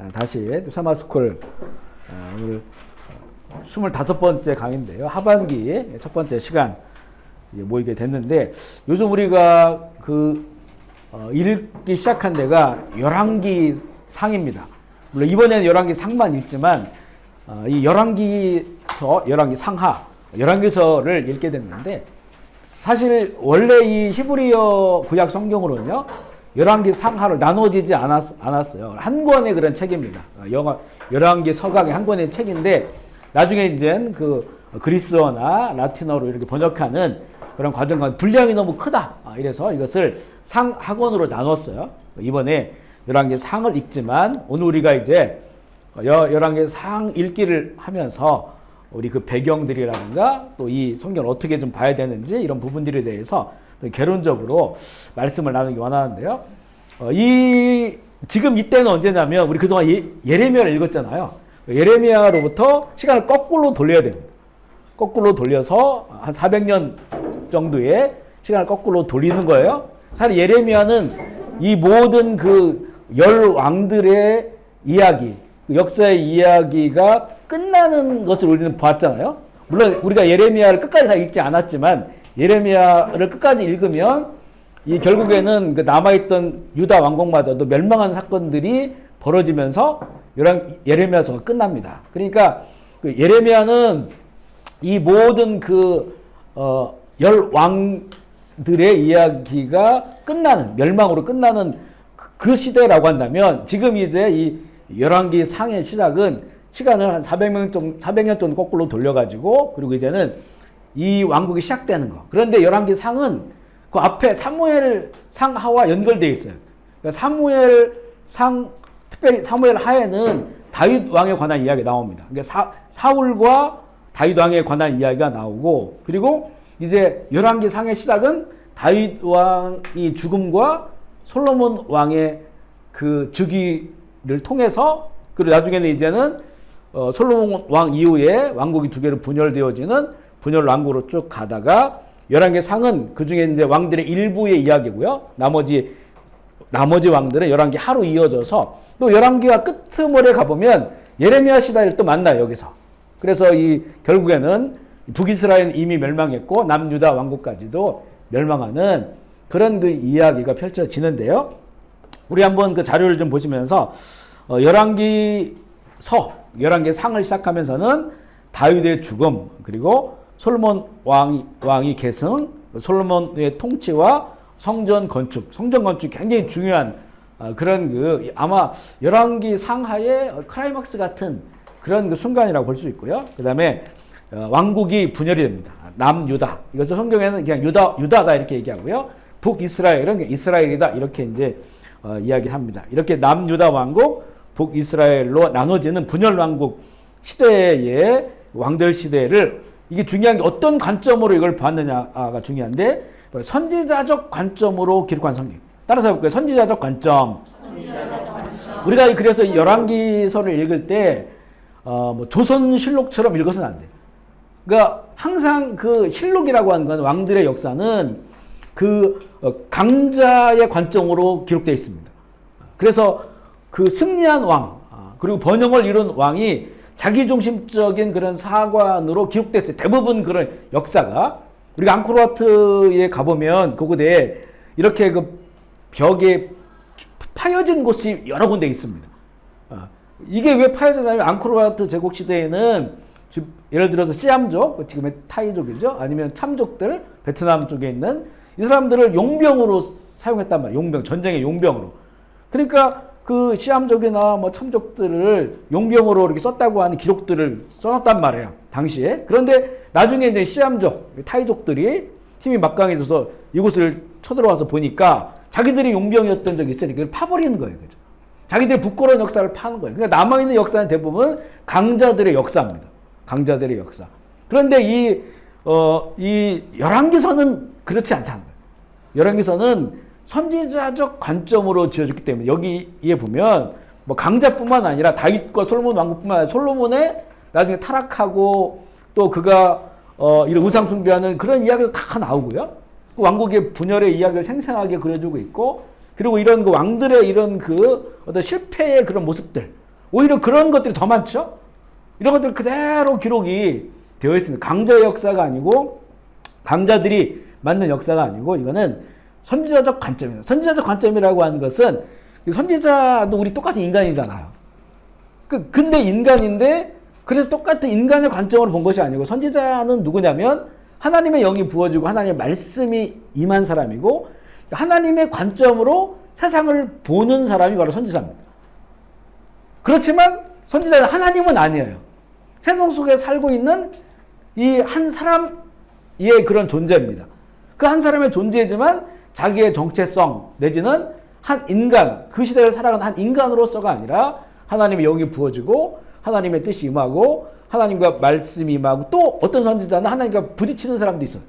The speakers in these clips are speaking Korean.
다시 사마스쿨 오늘 25번째 강의인데요. 하반기 첫 번째 시간 모이게 됐는데, 요즘 우리가 읽기 시작한 데가 열왕기 상입니다. 물론 이번에는 열왕기 상만 읽지만 이 열왕기서, 열왕기 상하, 열왕기서를 읽게 됐는데, 사실 원래 이 히브리어 구약 성경으로는요 열왕기 상하로 나눠지지 않았어요. 한 권의 그런 책입니다. 열왕기 서강의 한 권의 책인데, 나중에 이제 그리스어나 라틴어로 이렇게 번역하는 그런 과정과 분량이 너무 크다, 이래서 이것을 상하권으로 나눴어요. 이번에 열왕기 상을 읽지만, 오늘 우리가 이제 열왕기 상 읽기를 하면서 우리 그 배경들이라든가 또 이 성경을 어떻게 좀 봐야 되는지, 이런 부분들에 대해서 개론적으로 말씀을 나누기 원하는데요. 지금 이때는 언제냐면, 우리 그동안 예레미야를 읽었잖아요. 예레미야로부터 시간을 거꾸로 돌려야 됩니다. 거꾸로 돌려서 한 400년 정도의 시간을 거꾸로 돌리는 거예요. 사실 예레미야는 이 모든 열 왕들의 이야기, 역사의 이야기가 끝나는 것을 우리는 봤잖아요. 물론 우리가 예레미야를 끝까지 다 읽지 않았지만, 예레미야를 끝까지 읽으면 결국에는 남아있던 유다 왕국마저도 멸망한 사건들이 벌어지면서 예레미야서가 끝납니다. 그러니까 예레미야는 이 모든 열 왕들의 이야기가 끝나는, 멸망으로 끝나는 그 시대라고 한다면, 지금 이제 이 열왕기 상의 시작은 시간을 한 400년 정도 거꾸로 돌려가지고, 그리고 이제는 이 왕국이 시작되는 거. 그런데 열왕기 상은 그 앞에 사무엘 상하와 연결되어 있어요. 그러니까 사무엘 상, 특별히 사무엘 하에는 다윗 왕에 관한 이야기가 나옵니다. 그러니까 사울과 다윗 왕에 관한 이야기가 나오고, 그리고 이제 열왕기 상의 시작은 다윗 왕이 죽음과 솔로몬 왕의 즉위를 통해서, 그리고 나중에는 이제는 솔로몬 왕 이후에 왕국이 두 개로 분열되어지는 분열 왕국으로 쭉 가다가, 열왕기 상은 그 중에 이제 왕들의 일부의 이야기고요. 나머지 왕들은 열왕기 하로 이어져서, 또 열왕기가 끄트머리에 가보면 예레미야 시대를 또 만나요, 여기서. 그래서 결국에는 북이스라엘은 이미 멸망했고 남유다 왕국까지도 멸망하는 그런 이야기가 펼쳐지는데요. 우리 한번 그 자료를 좀 보시면서, 열왕기 상을 시작하면서는 다윗의 죽음, 그리고 솔로몬 왕이 계승, 솔로몬의 통치와 성전 건축 굉장히 중요한 그런 아마 열왕기 상하의 클라이막스 같은 그런 순간이라고 볼 수 있고요. 그 다음에 왕국이 분열이 됩니다. 남유다, 이것을 성경에는 그냥 유다다 이렇게 얘기하고요. 북이스라엘은 이스라엘이다 이렇게 이제 이야기합니다. 이렇게 남유다 왕국, 북이스라엘로 나눠지는 분열 왕국 시대의 왕들 시대를, 이게 중요한 게 어떤 관점으로 이걸 봤느냐가 중요한데, 선지자적 관점으로 기록한 성경. 따라서 해볼까요? 선지자적 관점. 우리가 그래서 열왕기서를 읽을 때 조선실록처럼 읽어서는 안 돼요. 그러니까 항상 실록이라고 하는 건, 왕들의 역사는 강자의 관점으로 기록되어 있습니다. 그래서 승리한 왕, 그리고 번영을 이룬 왕이 자기중심적인 그런 사관으로 기록됐어요. 대부분 그런 역사가. 우리가 앙코르와트에 가보면 그곳에 이렇게 벽에 파여진 곳이 여러 군데 있습니다. 이게 왜 파여졌냐면, 앙코르와트 제국 시대에는 예를 들어서 시암족, 지금의 타이족이죠. 아니면 참족들, 베트남 쪽에 있는 이 사람들을 용병으로 사용했단 말이에요. 용병, 전쟁의 용병으로. 그러니까 시암족이나 참족들을 용병으로 이렇게 썼다고 하는 기록들을 써놨단 말이에요, 당시에. 그런데 나중에 이제 시암족, 타이족들이 힘이 막강해져서 이곳을 쳐들어와서 보니까 자기들이 용병이었던 적이 있으니까 그걸 파버리는 거예요, 그죠? 자기들의 부끄러운 역사를 파는 거예요. 그러니까 남아있는 역사는 대부분 강자들의 역사입니다. 강자들의 역사. 그런데 이 열왕기서는 그렇지 않다는 거예요. 열왕기서는 선지자적 관점으로 지어졌기 때문에, 여기에 보면 강자뿐만 아니라 다윗과 솔로몬 왕국뿐만 아니라 솔로몬의 나중에 타락하고, 또 그가 이런 우상 숭배하는 그런 이야기도 다 나오고요. 왕국의 분열의 이야기를 생생하게 그려주고 있고, 그리고 이런 왕들의 이런 어떤 실패의 그런 모습들, 오히려 그런 것들이 더 많죠. 이런 것들 그대로 기록이 되어 있습니다. 강자의 역사가 아니고 강자들이 만든 역사가 아니고 이거는 선지자적 관점이에요. 선지자적 관점이라고 하는 것은 선지자도 우리 똑같은 인간이잖아요. 근데 인간인데 그래서 똑같은 인간의 관점으로 본 것이 아니고 선지자는 누구냐면 하나님의 영이 부어지고 하나님의 말씀이 임한 사람이고 하나님의 관점으로 세상을 보는 사람이 바로 선지자입니다. 그렇지만 선지자는 하나님은 아니에요. 세상 속에 살고 있는 이 한 사람의 그런 존재입니다. 그 한 사람의 존재이지만 자기의 정체성 내지는 한 인간, 그 시대를 살아가는 한 인간으로서가 아니라 하나님의 영이 부어지고 하나님의 뜻이 임하고 하나님과 말씀이 임하고 또 어떤 선지자는 하나님과 부딪히는 사람도 있어요.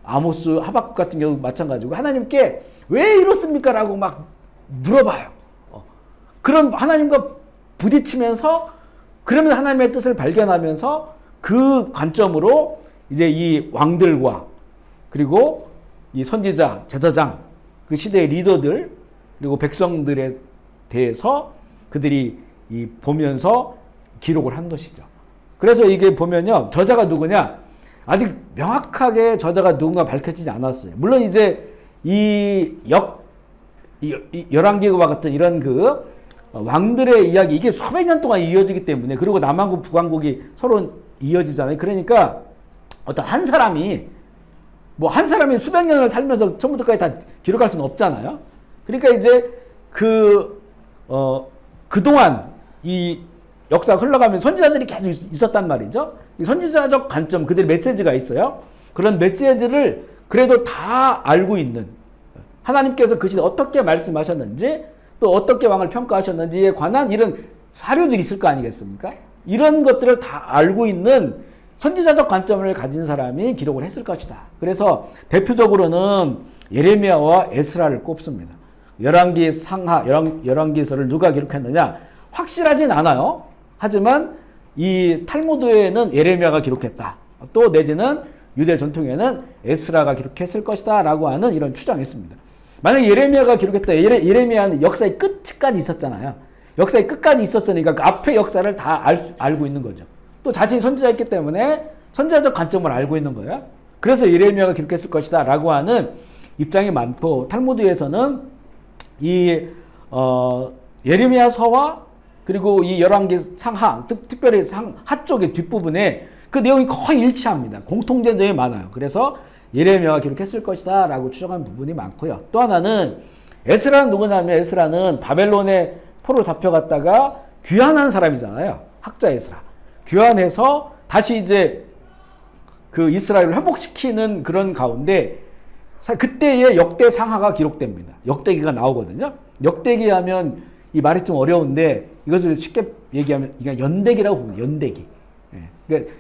아모스, 하박국 같은 경우 마찬가지고 하나님께 왜 이렇습니까? 라고 막 물어봐요. 그런 하나님과 부딪히면서 그러면 하나님의 뜻을 발견하면서 그 관점으로 이제 이 왕들과 그리고 이 선지자, 제사장, 그 시대의 리더들 그리고 백성들에 대해서 그들이 이 보면서 기록을 한 것이죠. 그래서 이게 보면요. 저자가 누구냐? 아직 명확하게 저자가 누군가 밝혀지지 않았어요. 물론 이제 열왕기와 같은 이런 그 왕들의 이야기 이게 수백 년 동안 이어지기 때문에 그리고 남왕국 북왕국이 서로 이어지잖아요. 그러니까 어떤 한 사람이 한 사람이 수백 년을 살면서 처음부터까지 다 기록할 수는 없잖아요. 그러니까 이제 그동안 이 역사가 흘러가면서 선지자들이 계속 있었단 말이죠. 선지자적 관점, 그들의 메시지가 있어요. 그런 메시지를 그래도 다 알고 있는 하나님께서 그 시대에 어떻게 말씀하셨는지 또 어떻게 왕을 평가하셨는지에 관한 이런 사료들이 있을 거 아니겠습니까? 이런 것들을 다 알고 있는 선지자적 관점을 가진 사람이 기록을 했을 것이다. 그래서 대표적으로는 예레미야와 에스라를 꼽습니다. 열왕기 상하, 열왕기서를 누가 기록했느냐? 확실하진 않아요. 하지만 이 탈무드에는 예레미야가 기록했다. 또 내지는 유대 전통에는 에스라가 기록했을 것이다 라고 하는 이런 추정이 있습니다. 만약 예레미야가 기록했다. 예레미야는 역사의 끝까지 있었잖아요. 역사의 끝까지 있었으니까 그 앞의 역사를 다 알고 있는 거죠. 또 자신이 선지자였기 때문에 선지자적 관점을 알고 있는 거예요. 그래서 예레미야가 기록했을 것이다 라고 하는 입장이 많고 탈무드에서는 이 예레미야서와 그리고 이 열왕기 상하, 특별히 상하 쪽의 뒷부분에 그 내용이 거의 일치합니다. 공통된 내용이 많아요. 그래서 예레미야가 기록했을 것이다 라고 추정하는 부분이 많고요. 또 하나는 에스라는 누구냐면 에스라는 바벨론에 포로 잡혀갔다가 귀환한 사람이잖아요. 학자 에스라. 귀환해서 다시 이제 그 이스라엘을 회복시키는 그런 가운데 그때의 역대 상하가 기록됩니다. 역대기가 나오거든요. 역대기 하면 이 말이 좀 어려운데 이것을 쉽게 얘기하면 이게 연대기라고 봅니다. 연대기. 그러니까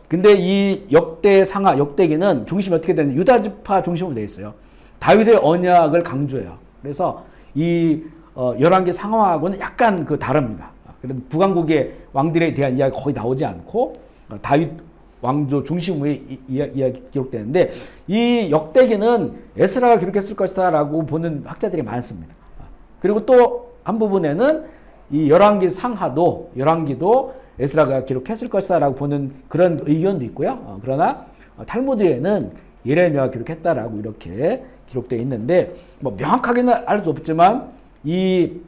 근데 이 역대 상하, 역대기는 중심이 어떻게 되냐? 유다 지파 중심으로 되어 있어요. 다윗의 언약을 강조해요. 그래서 이 열왕기 상하하고는 약간 다릅니다. 그래도 북왕국의 왕들에 대한 이야기 거의 나오지 않고 다윗 왕조 중심으로 이야기 기록되는데 이 역대기는 에스라가 기록했을 것이다 라고 보는 학자들이 많습니다. 그리고 또 한 부분에는 이 열왕기 상하도 열왕기도 에스라가 기록했을 것이다 라고 보는 그런 의견도 있고요. 그러나 탈무드에는 예레미야가 기록했다라고 이렇게 기록되어 있는데 명확하게는 알 수 없지만 이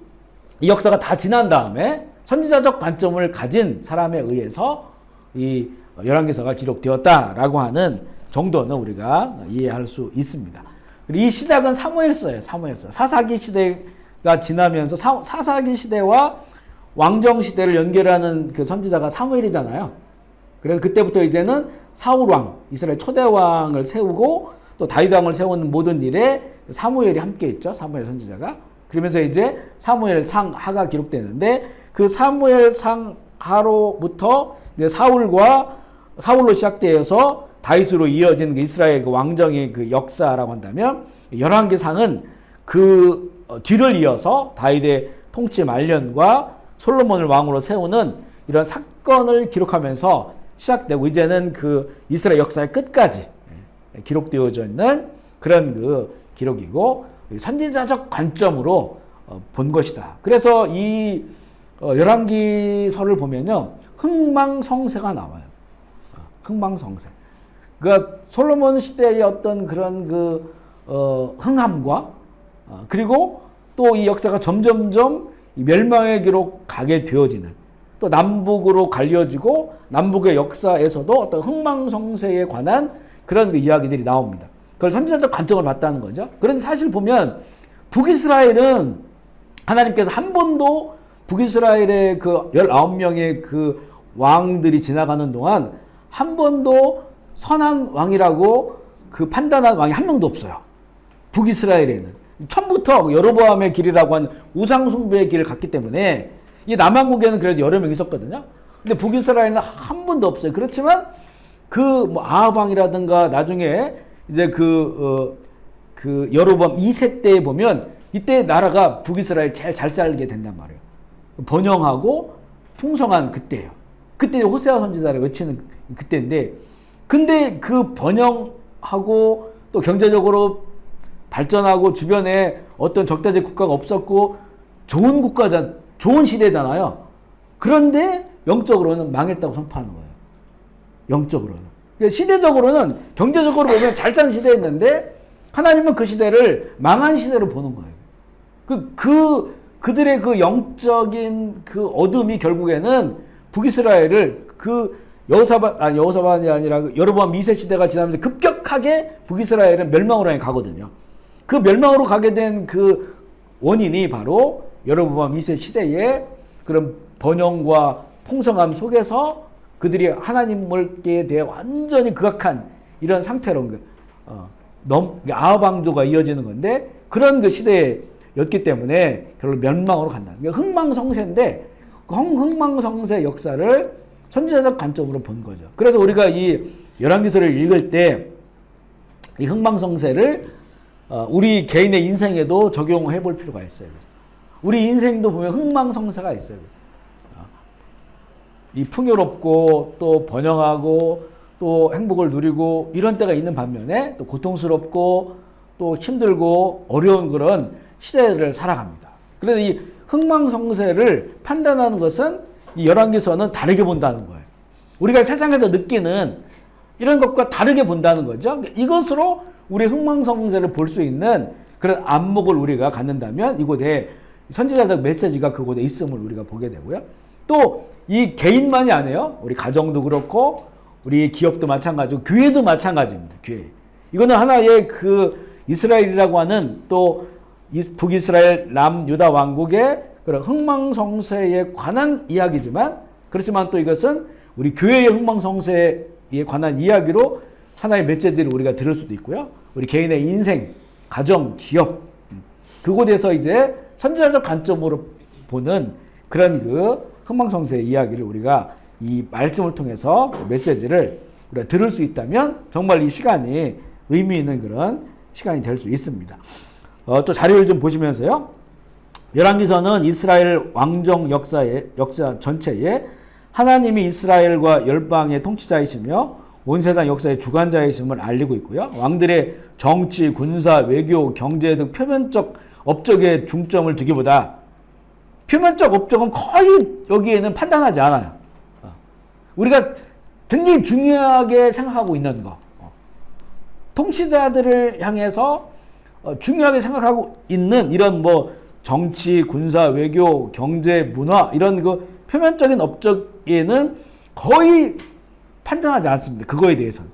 역사가 다 지난 다음에 선지자적 관점을 가진 사람에 의해서 이 열왕기서가 기록되었다라고 하는 정도는 우리가 이해할 수 있습니다. 그리고 이 시작은 사무엘서예요. 사무엘서. 사사기 시대가 지나면서 사사기 시대와 왕정 시대를 연결하는 그 선지자가 사무엘이잖아요. 그래서 그때부터 이제는 사울 왕, 이스라엘 초대 왕을 세우고 또 다윗 왕을 세우는 모든 일에 사무엘이 함께 있죠. 사무엘 선지자가. 그러면서 이제 사무엘 상하가 기록되는데 그 사무엘 상하로부터 사울로 시작되어서 다윗으로 이어진 이스라엘 그 왕정의 그 역사라고 한다면 열왕기상은 그 뒤를 이어서 다윗의 통치 말년과 솔로몬을 왕으로 세우는 이런 사건을 기록하면서 시작되고 이제는 그 이스라엘 역사의 끝까지 기록되어져 있는 그런 그 기록이고 선지자적 관점으로 본 것이다. 그래서 이 열왕기서를 보면요, 흥망성쇠가 나와요. 흥망성쇠. 그러니까 솔로몬 시대의 어떤 그런 흥함과 그리고 또 이 역사가 점점점 멸망의 길로 가게 되어지는, 또 남북으로 갈려지고 남북의 역사에서도 어떤 흥망성쇠에 관한 그런 이야기들이 나옵니다. 그걸 선지자적 관점을 봤다는 거죠. 그런데 사실 보면 북이스라엘은 하나님께서 한 번도 북이스라엘의 그 19명의 그 왕들이 지나가는 동안 한 번도 선한 왕이라고 그 판단한 왕이 한 명도 없어요. 북이스라엘에는. 처음부터 여로보암의 길이라고 하는 우상숭배의 길을 갔기 때문에, 이 남한국에는 그래도 여러 명 있었거든요. 근데 북이스라엘은 한 번도 없어요. 그렇지만 뭐 아합 왕이라든가 나중에 이제 그 여로보암 2세 때에 보면 이때 나라가 북이스라엘 제일 잘 살게 된단 말이에요. 번영하고 풍성한 그때예요. 그때 호세아 선지자를 외치는 그때인데, 근데 그 번영하고 또 경제적으로 발전하고 주변에 어떤 적대적 국가가 없었고 좋은 시대잖아요. 그런데 영적으로는 망했다고 선포하는 거예요. 영적으로는. 그러니까 시대적으로는, 경제적으로 보면 잘 사는 시대였는데 하나님은 그 시대를 망한 시대로 보는 거예요. 그들의 그 영적인 그 어둠이 결국에는 북이스라엘을 여호사밧이 아니라 여로보암 2세 시대가 지나면서 급격하게 북이스라엘은 멸망으로 가거든요. 그 멸망으로 가게 된 그 원인이 바로 여로보암 2세 시대의 그런 번영과 풍성함 속에서 그들이 하나님께 대해 완전히 극악한 이런 상태로 아합 왕조가 이어지는 건데, 그런 그 시대였기 때문에 결국 멸망으로 간다. 그러니까 흥망성쇠인데 그 흥망성쇠 역사를 선지자적 관점으로 본 거죠. 그래서 우리가 이 열왕기서를 읽을 때 이 흥망성쇠를 우리 개인의 인생에도 적용해 볼 필요가 있어요. 우리 인생도 보면 흥망성쇠가 있어요. 이 풍요롭고 또 번영하고 또 행복을 누리고 이런 때가 있는 반면에 또 고통스럽고 또 힘들고 어려운 그런 시대를 살아갑니다. 그래서 이 흥망성쇠를 판단하는 것은 이 열왕기서는 다르게 본다는 거예요. 우리가 세상에서 느끼는 이런 것과 다르게 본다는 거죠. 이것으로 우리 흥망성쇠를 볼 수 있는 그런 안목을 우리가 갖는다면 이곳에 선지자적 메시지가 그곳에 있음을 우리가 보게 되고요. 또 이 개인만이 아니에요. 우리 가정도 그렇고 우리 기업도 마찬가지고 교회도 마찬가지입니다. 교회. 이거는 하나의 그 이스라엘이라고 하는 또 북이스라엘 남유다 왕국의 그런 흥망성쇠에 관한 이야기지만, 그렇지만 또 이것은 우리 교회의 흥망성쇠에 관한 이야기로 하나의 메시지를 우리가 들을 수도 있고요. 우리 개인의 인생, 가정, 기업, 그곳에서 이제 선지자적 관점으로 보는 그런 그 흥망성쇠의 이야기를 우리가 이 말씀을 통해서 메시지를 우리가 들을 수 있다면 정말 이 시간이 의미 있는 그런 시간이 될 수 있습니다. 또 자료를 좀 보시면서요. 열왕기서는 이스라엘 왕정 역사 전체에 하나님이 이스라엘과 열방의 통치자이시며 온 세상 역사의 주관자이심을 알리고 있고요. 왕들의 정치, 군사, 외교, 경제 등 표면적 업적에 중점을 두기보다 표면적 업적은 거의 여기에는 판단하지 않아요. 우리가 굉장히 중요하게 생각하고 있는 거. 통치자들을 향해서 중요하게 생각하고 있는 이런 뭐 정치, 군사, 외교, 경제, 문화 이런 그 표면적인 업적에는 거의 판단하지 않습니다. 그거에 대해서는.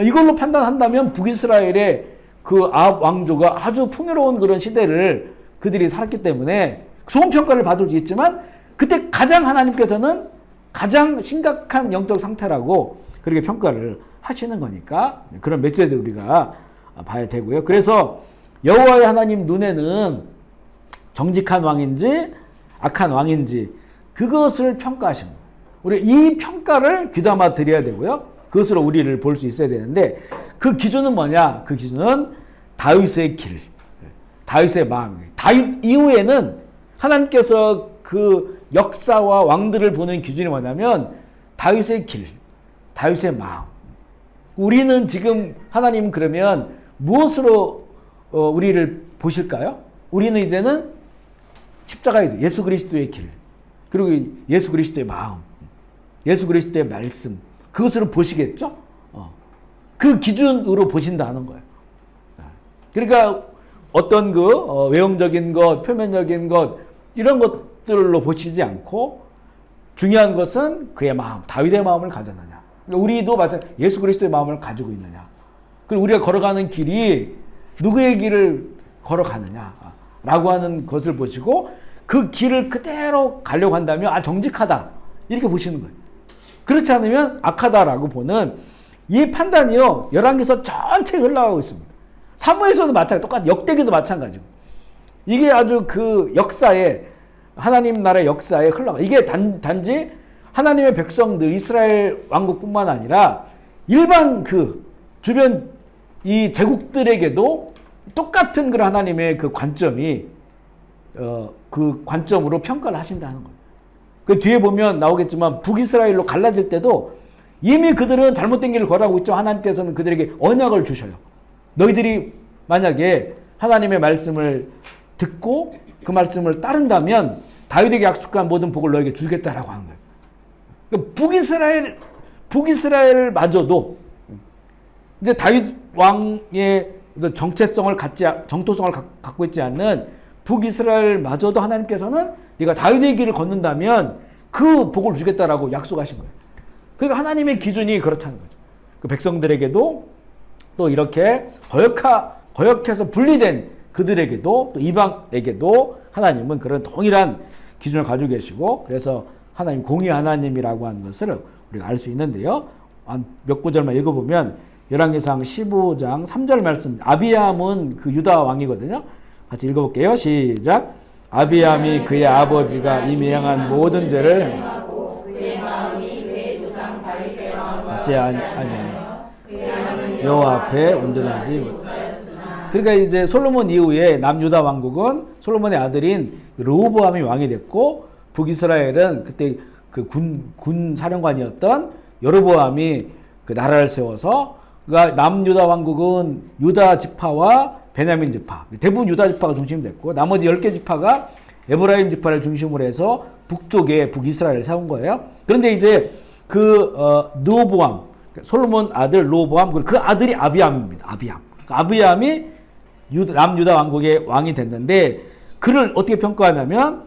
이걸로 판단한다면 북이스라엘의 그 아합 왕조가 아주 풍요로운 그런 시대를 그들이 살았기 때문에 좋은 평가를 받을 수 있지만, 그때 가장 하나님께서는 가장 심각한 영적 상태라고 그렇게 평가를 하시는 거니까 그런 메시지를 우리가 봐야 되고요. 그래서 여호와의 하나님 눈에는 정직한 왕인지 악한 왕인지 그것을 평가하십니다. 우리 이 평가를 귀담아 드려야 되고요. 그것으로 우리를 볼 수 있어야 되는데, 그 기준은 뭐냐? 그 기준은 다윗의 길, 다윗의 마음이에요. 다윗 이후에는 하나님께서 그 역사와 왕들을 보는 기준이 뭐냐면 다윗의 길, 다윗의 마음. 우리는 지금 하나님 그러면 무엇으로 우리를 보실까요? 우리는 이제는 십자가의 예수 그리스도의 길, 그리고 예수 그리스도의 마음, 예수 그리스도의 말씀, 그것으로 보시겠죠? 그 기준으로 보신다는 거예요. 그러니까 어떤 그 외형적인 것, 표면적인 것 이런 것들로 보시지 않고 중요한 것은 그의 마음, 다윗의 마음을 가졌느냐. 우리도 마찬가지 예수 그리스도의 마음을 가지고 있느냐. 그리고 우리가 걸어가는 길이 누구의 길을 걸어가느냐라고 하는 것을 보시고 그 길을 그대로 가려고 한다면 정직하다 이렇게 보시는 거예요. 그렇지 않으면 악하다라고 보는 이 판단이요 열왕기서 전체 흘러가고 있습니다. 사무엘서도 마찬가지, 똑같이 역대기도 마찬가지고 이게 아주 그 역사에 하나님 나라의 역사에 흘러가. 이게 단지 하나님의 백성들 이스라엘 왕국뿐만 아니라 일반 그 주변 이 제국들에게도 똑같은 그런 하나님의 그 관점이 그 관점으로 평가를 하신다는 거예요. 그 뒤에 보면 나오겠지만 북이스라엘로 갈라질 때도 이미 그들은 잘못된 길을 걸어가고 있죠. 하나님께서는 그들에게 언약을 주셔요. 너희들이 만약에 하나님의 말씀을 듣고 그 말씀을 따른다면 다윗에게 약속한 모든 복을 너에게 주겠다라고 하는 거예요. 그러니까 북이스라엘마저도 이제 다윗 왕의 정체성을 정토성을 갖고 있지 않는 북이스라엘마저도 하나님께서는 네가 다윗의 길을 걷는다면 그 복을 주겠다라고 약속하신 거예요. 그러니까 하나님의 기준이 그렇다는 거죠. 그 백성들에게도 또 이렇게 거역해서 분리된 그들에게도 또 이방에게도 하나님은 그런 동일한 기준을 가지고 계시고 그래서 하나님 공의 하나님이라고 하는 것을 우리가 알 수 있는데요. 몇 구절만 읽어보면 열왕기상 15장 3절 말씀. 아비암은 그 유다 왕이거든요. 같이 읽어볼게요. 시작. 아비암이 그의 아버지가 이미 행한 모든 죄를 행하고 그의 마음이 그의 조상 다윗의 마음과 같지 아니하며 여호와 앞에 온전하지 못하였으나. 그러니까 이제 솔로몬 이후에 남유다 왕국은 솔로몬의 아들인 르호보암이 왕이 됐고 북이스라엘은 그때 그 군 사령관이었던 여로보암이 그 나라를 세워서 그러니까 남유다 왕국은 유다 지파와 베냐민 지파, 대부분 유다 지파가 중심이 됐고 나머지 10개 지파가 에브라임 지파를 중심으로 해서 북쪽에 북이스라엘을 세운 거예요. 그런데 이제 그 르호보암, 솔로몬 아들 르호보암, 그 아들이 아비암입니다. 아비암이 남유다 왕국의 왕이 됐는데 그를 어떻게 평가하냐면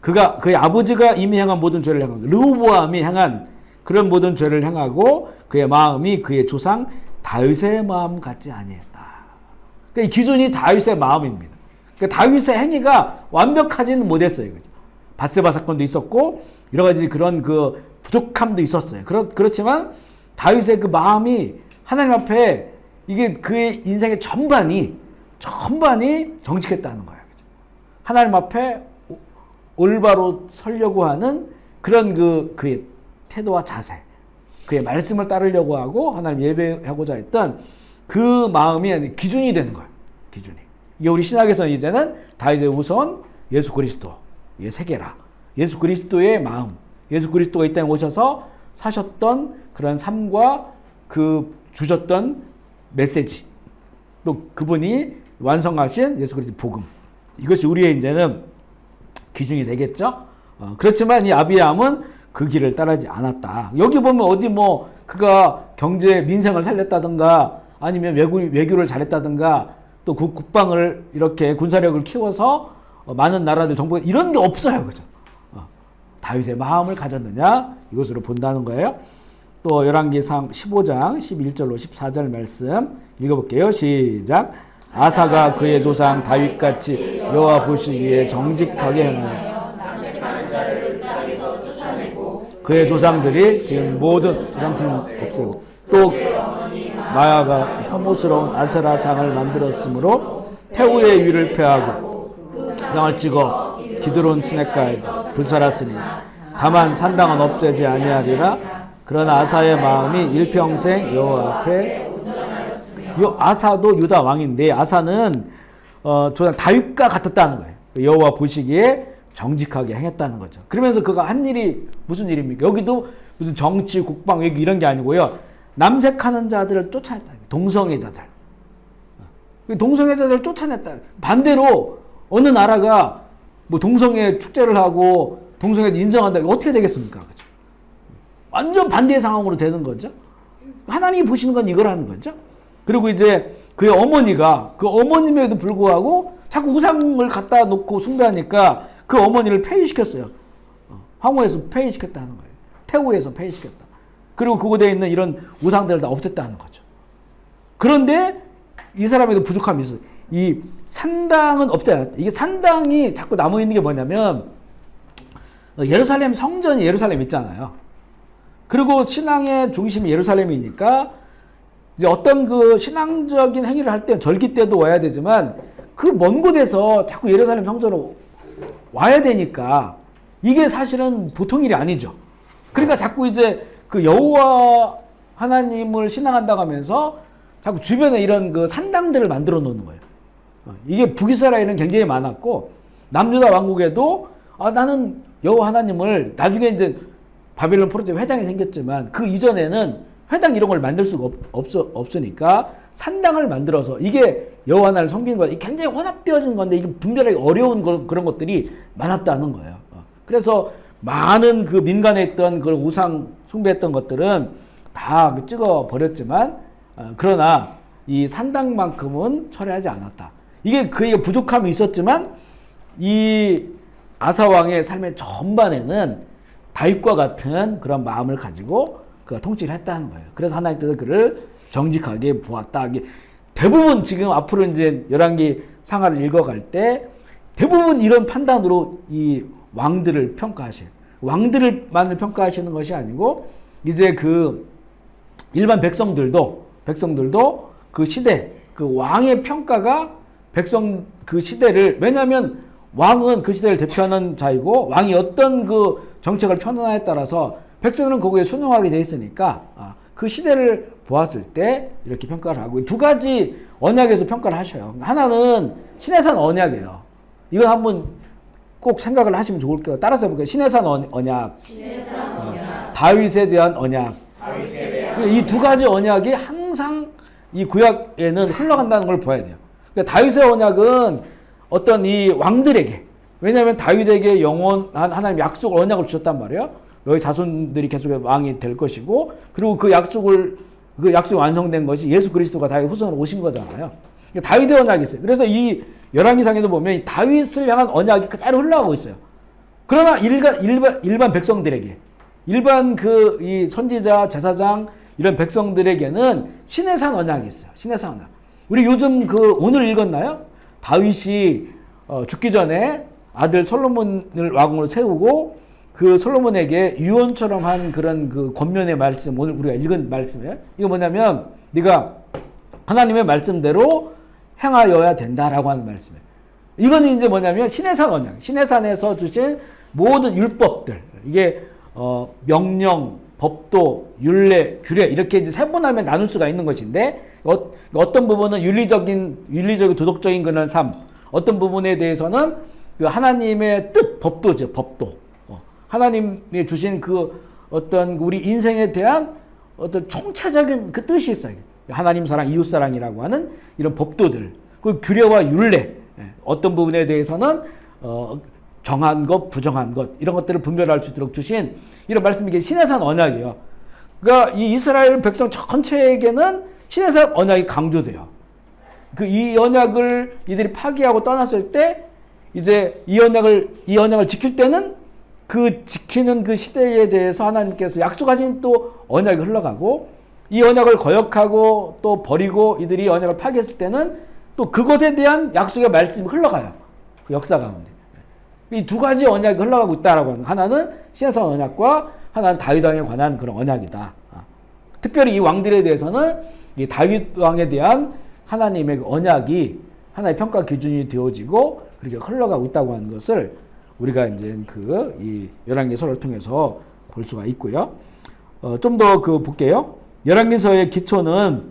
그의 아버지가 이미 행한 모든 죄를 행하고 르호보암이 행한 그런 모든 죄를 행하고 그의 마음이 그의 조상 다윗의 마음 같지 아니했다. 그러니까 이 기준이 다윗의 마음입니다. 그러니까 다윗의 행위가 완벽하지는 못했어요. 밧세바 사건도 있었고 여러 가지 그런 그 부족함도 있었어요. 그렇지만 다윗의 그 마음이 하나님 앞에 이게 그의 인생의 전반이 정직했다는 거예요. 하나님 앞에 올바로 서려고 하는 그런 그의 태도와 자세, 그의 말씀을 따르려고 하고 하나님 예배하고자 했던 그 마음이 기준이 되는 거예요. 기준이. 이게 우리 신약에서는 이제는 다윗의 우선 예수 그리스도의 세계라. 예수 그리스도의 마음, 예수 그리스도가 이 땅에 오셔서 사셨던 그런 삶과 그 주셨던 메시지, 또 그분이 완성하신 예수 그리스도 복음. 이것이 우리의 이제는 기준이 되겠죠. 그렇지만 이 아비암은 그 길을 따르지 않았다. 여기 보면 어디 뭐 그가 경제 민생을 살렸다든가 아니면 외교를 잘했다든가 또 국방을 이렇게 군사력을 키워서 많은 나라들 정복 이런 게 없어요. 그죠? 다윗의 마음을 가졌느냐 이것으로 본다는 거예요. 또 열왕기상 15장 11절로 14절 말씀 읽어볼게요. 시작. 아사가 그의 조상 다윗같이 여호와 보시기에 정직하게 행하여 남색하는 자를 그 땅에서 쫓아내고 그의 조상들이 지은 모든 조상승을 없애고 또 마야가 혐오스러운 아세라상을 만들었으므로 태우의 위를 폐하고 상을 찍어 기드론 시냇가에서 불살았으니 다만 산당은 없애지 아니하리라. 그러나 아사의 마음이 일평생 여호와 앞에 이 아사도 유다 왕인데 아사는 조상 다윗과 같았다는 거예요. 여호와 보시기에 정직하게 행했다는 거죠. 그러면서 그가 한 일이 무슨 일입니까? 여기도 무슨 정치, 국방, 외교 이런 게 아니고요. 남색하는 자들을 쫓아냈다. 동성애자들. 동성애자들을 쫓아냈다. 반대로 어느 나라가 뭐 동성애 축제를 하고 동성애도 인정한다. 이거 어떻게 되겠습니까? 그죠? 완전 반대의 상황으로 되는 거죠. 하나님이 보시는 건 이거라는 거죠. 그리고 이제 그의 어머니가 그 어머님에도 불구하고 자꾸 우상을 갖다 놓고 숭배하니까 그 어머니를 폐위시켰어요. 황후에서 폐위시켰다는 거예요. 태후에서 폐위시켰다. 그리고 그곳에 있는 이런 우상들을 다 없앴다는 거죠. 그런데 이 사람에도 부족함이 있어요. 이 산당은 없지 않았다. 이게 산당이 자꾸 남아있는 게 뭐냐면 예루살렘 성전이 예루살렘 있잖아요. 그리고 신앙의 중심이 예루살렘이니까 이제 어떤 그 신앙적인 행위를 할 때 절기 때도 와야 되지만 그 먼 곳에서 자꾸 예루살렘 성전으로 와야 되니까 이게 사실은 보통 일이 아니죠. 그러니까 자꾸 이제 그 여호와 하나님을 신앙한다고 하면서 자꾸 주변에 이런 그 산당들을 만들어 놓는 거예요. 이게 북이스라엘은 굉장히 많았고 남유다 왕국에도 나는 여호와 하나님을 나중에 이제 바벨론 포로제 회당이 생겼지만 그 이전에는 회당 이런 걸 만들 수가 없으니까 산당을 만들어서 이게 여호와 하나님을 섬기는 거, 이게 굉장히 혼합되어진 건데 이게 분별하기 어려운 그런 것들이 많았다는 거예요. 그래서 많은 그 민간에 있던 그런 우상 숭배했던 것들은 다 찍어 버렸지만 그러나 이 산당만큼은 철회하지 않았다. 이게 그에게 부족함이 있었지만 이 아사 왕의 삶의 전반에는 다윗과 같은 그런 마음을 가지고 그가 통치를 했다는 거예요. 그래서 하나님께서 그를 정직하게 보았다. 대부분 지금 앞으로 이제 열왕기 상하를 읽어갈 때 대부분 이런 판단으로 이 왕들을 평가하셔요. 왕들만을 평가하시는 것이 아니고 이제 그 일반 백성들도 그 시대, 그 왕의 평가가 백성 그 시대를, 왜냐하면 왕은 그 시대를 대표하는 자이고 왕이 어떤 그 정책을 펴느냐에 따라서 백성들은 거기에 순응하게 돼 있으니까 그 시대를 보았을 때 이렇게 평가를 하고 두 가지 언약에서 평가를 하셔요. 하나는 시내산 언약이에요. 이건 한번 꼭 생각을 하시면 좋을 거예요. 따라서 해볼게요. 시내산 언약, 다윗에 대한 언약. 이 두 가지 언약이 항상 이 구약에는 흘러간다는 걸 봐야 돼요. 그러니까 다윗의 언약은 어떤 이 왕들에게, 왜냐하면 다윗에게 영원한 하나님 약속을 언약을 주셨단 말이에요. 너희 자손들이 계속 왕이 될 것이고, 그리고 그 약속이 완성된 것이 예수 그리스도가 다윗 후손으로 오신 거잖아요. 다윗의 언약이 있어요. 그래서 이 열왕기상에도 보면 이 다윗을 향한 언약이 그대로 흘러가고 있어요. 그러나 일반 백성들에게, 일반 그 이 선지자, 제사장 이런 백성들에게는 시내산 언약이 있어요. 시내산 언약. 우리 요즘 그 오늘 읽었나요? 다윗이 죽기 전에 아들 솔로몬을 왕으로 세우고 그 솔로몬에게 유언처럼 한 그런 그 권면의 말씀, 오늘 우리가 읽은 말씀이에요. 이거 뭐냐면 네가 하나님의 말씀대로 행하여야 된다라고 하는 말씀이에요. 이거는 이제 뭐냐면 시내산 언약, 시내산에서 주신 모든 율법들, 이게 명령, 법도, 율례, 규례 이렇게 이제 세분하면 나눌 수가 있는 것인데 어떤 부분은 윤리적인 도덕적인 그런 삶, 어떤 부분에 대해서는 그 하나님의 뜻, 법도죠, 법도. 하나님이 주신 그 어떤 우리 인생에 대한 어떤 총체적인 그 뜻이 있어요. 하나님 사랑, 이웃 사랑이라고 하는 이런 법도들, 그 규례와 율례, 어떤 부분에 대해서는 정한 것, 부정한 것 이런 것들을 분별할 수 있도록 주신 이런 말씀이 이게 시내산 언약이에요. 그러니까 이 이스라엘 백성 전체에게는 시내산 언약이 강조돼요. 이 언약을 이들이 파기하고 떠났을 때 이제 이 언약을 지킬 때는 그 지키는 그 시대에 대해서 하나님께서 약속하신 또 언약이 흘러가고, 이 언약을 거역하고 또 버리고 이들이 언약을 파기했을 때는 또 그것에 대한 약속의 말씀이 흘러가요. 그 역사 가운데. 이 두 가지 언약이 흘러가고 있다라고 하는, 하나는 시내산 언약과 하나는 다윗 왕에 관한 그런 언약이다. 특별히 이 왕들에 대해서는 이 다윗 왕에 대한 하나님의 언약이 하나의 평가 기준이 되어지고 그렇게 흘러가고 있다고 하는 것을 우리가 이제 이 열왕기서를 통해서 볼 수가 있고요. 좀 더 볼게요. 열왕기서의 기초는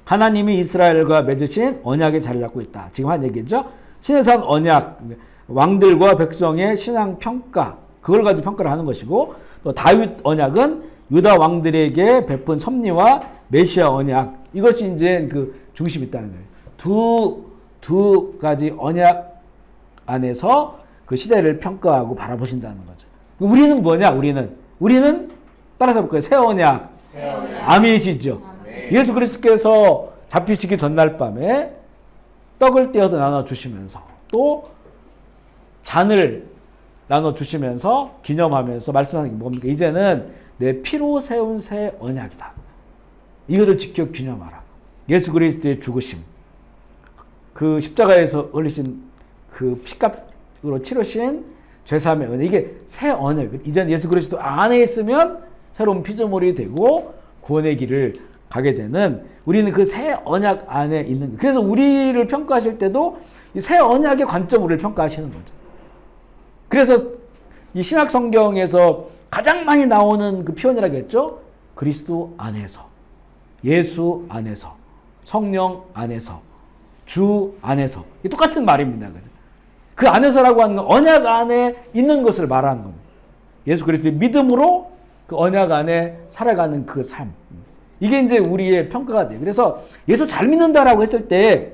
하나님이 이스라엘과 맺으신 언약에 자리 잡고 있다. 지금 한 얘기죠. 시내산 언약, 왕들과 백성의 신앙 평가, 그걸 가지고 평가를 하는 것이고, 또 다윗 언약은 유다 왕들에게 베푼 섭리와 메시아 언약, 이것이 이제 그 중심이 있다는 거예요. 두 가지 언약 안에서 그 시대를 평가하고 바라보신다는 거죠. 우리는 뭐냐? 우리는 따라서 볼까요? 새 언약. 아멘이시죠. 예수 그리스도께서 잡히시기 전날 밤에 떡을 떼어서 나눠 주시면서 또 잔을 나눠 주시면서 기념하면서 말씀하는 게 뭡니까? 이제는 내 피로 세운 새 언약이다. 이거를 지켜 기념하라. 예수 그리스도의 죽으심, 그 십자가에서 흘리신 그 피값으로 치르신 죄사함의 은혜, 이게 새 언약. 이제는 예수 그리스도 안에 있으면 새로운 피조물이 되고 구원의 길을 가게 되는, 우리는 그 새 언약 안에 있는 거예요. 그래서 우리를 평가하실 때도 이 새 언약의 관점으로 평가하시는 거죠. 그래서 이 신약 성경에서 가장 많이 나오는 그 표현이라고 했죠. 그리스도 안에서, 예수 안에서, 성령 안에서, 주 안에서. 이게 똑같은 말입니다. 그 안에서라고 하는 건 언약 안에 있는 것을 말하는 겁니다. 예수 그리스도의 믿음으로 그 언약 안에 살아가는 그 삶. 이게 이제 우리의 평가가 돼요. 그래서 예수 잘 믿는다라고 했을 때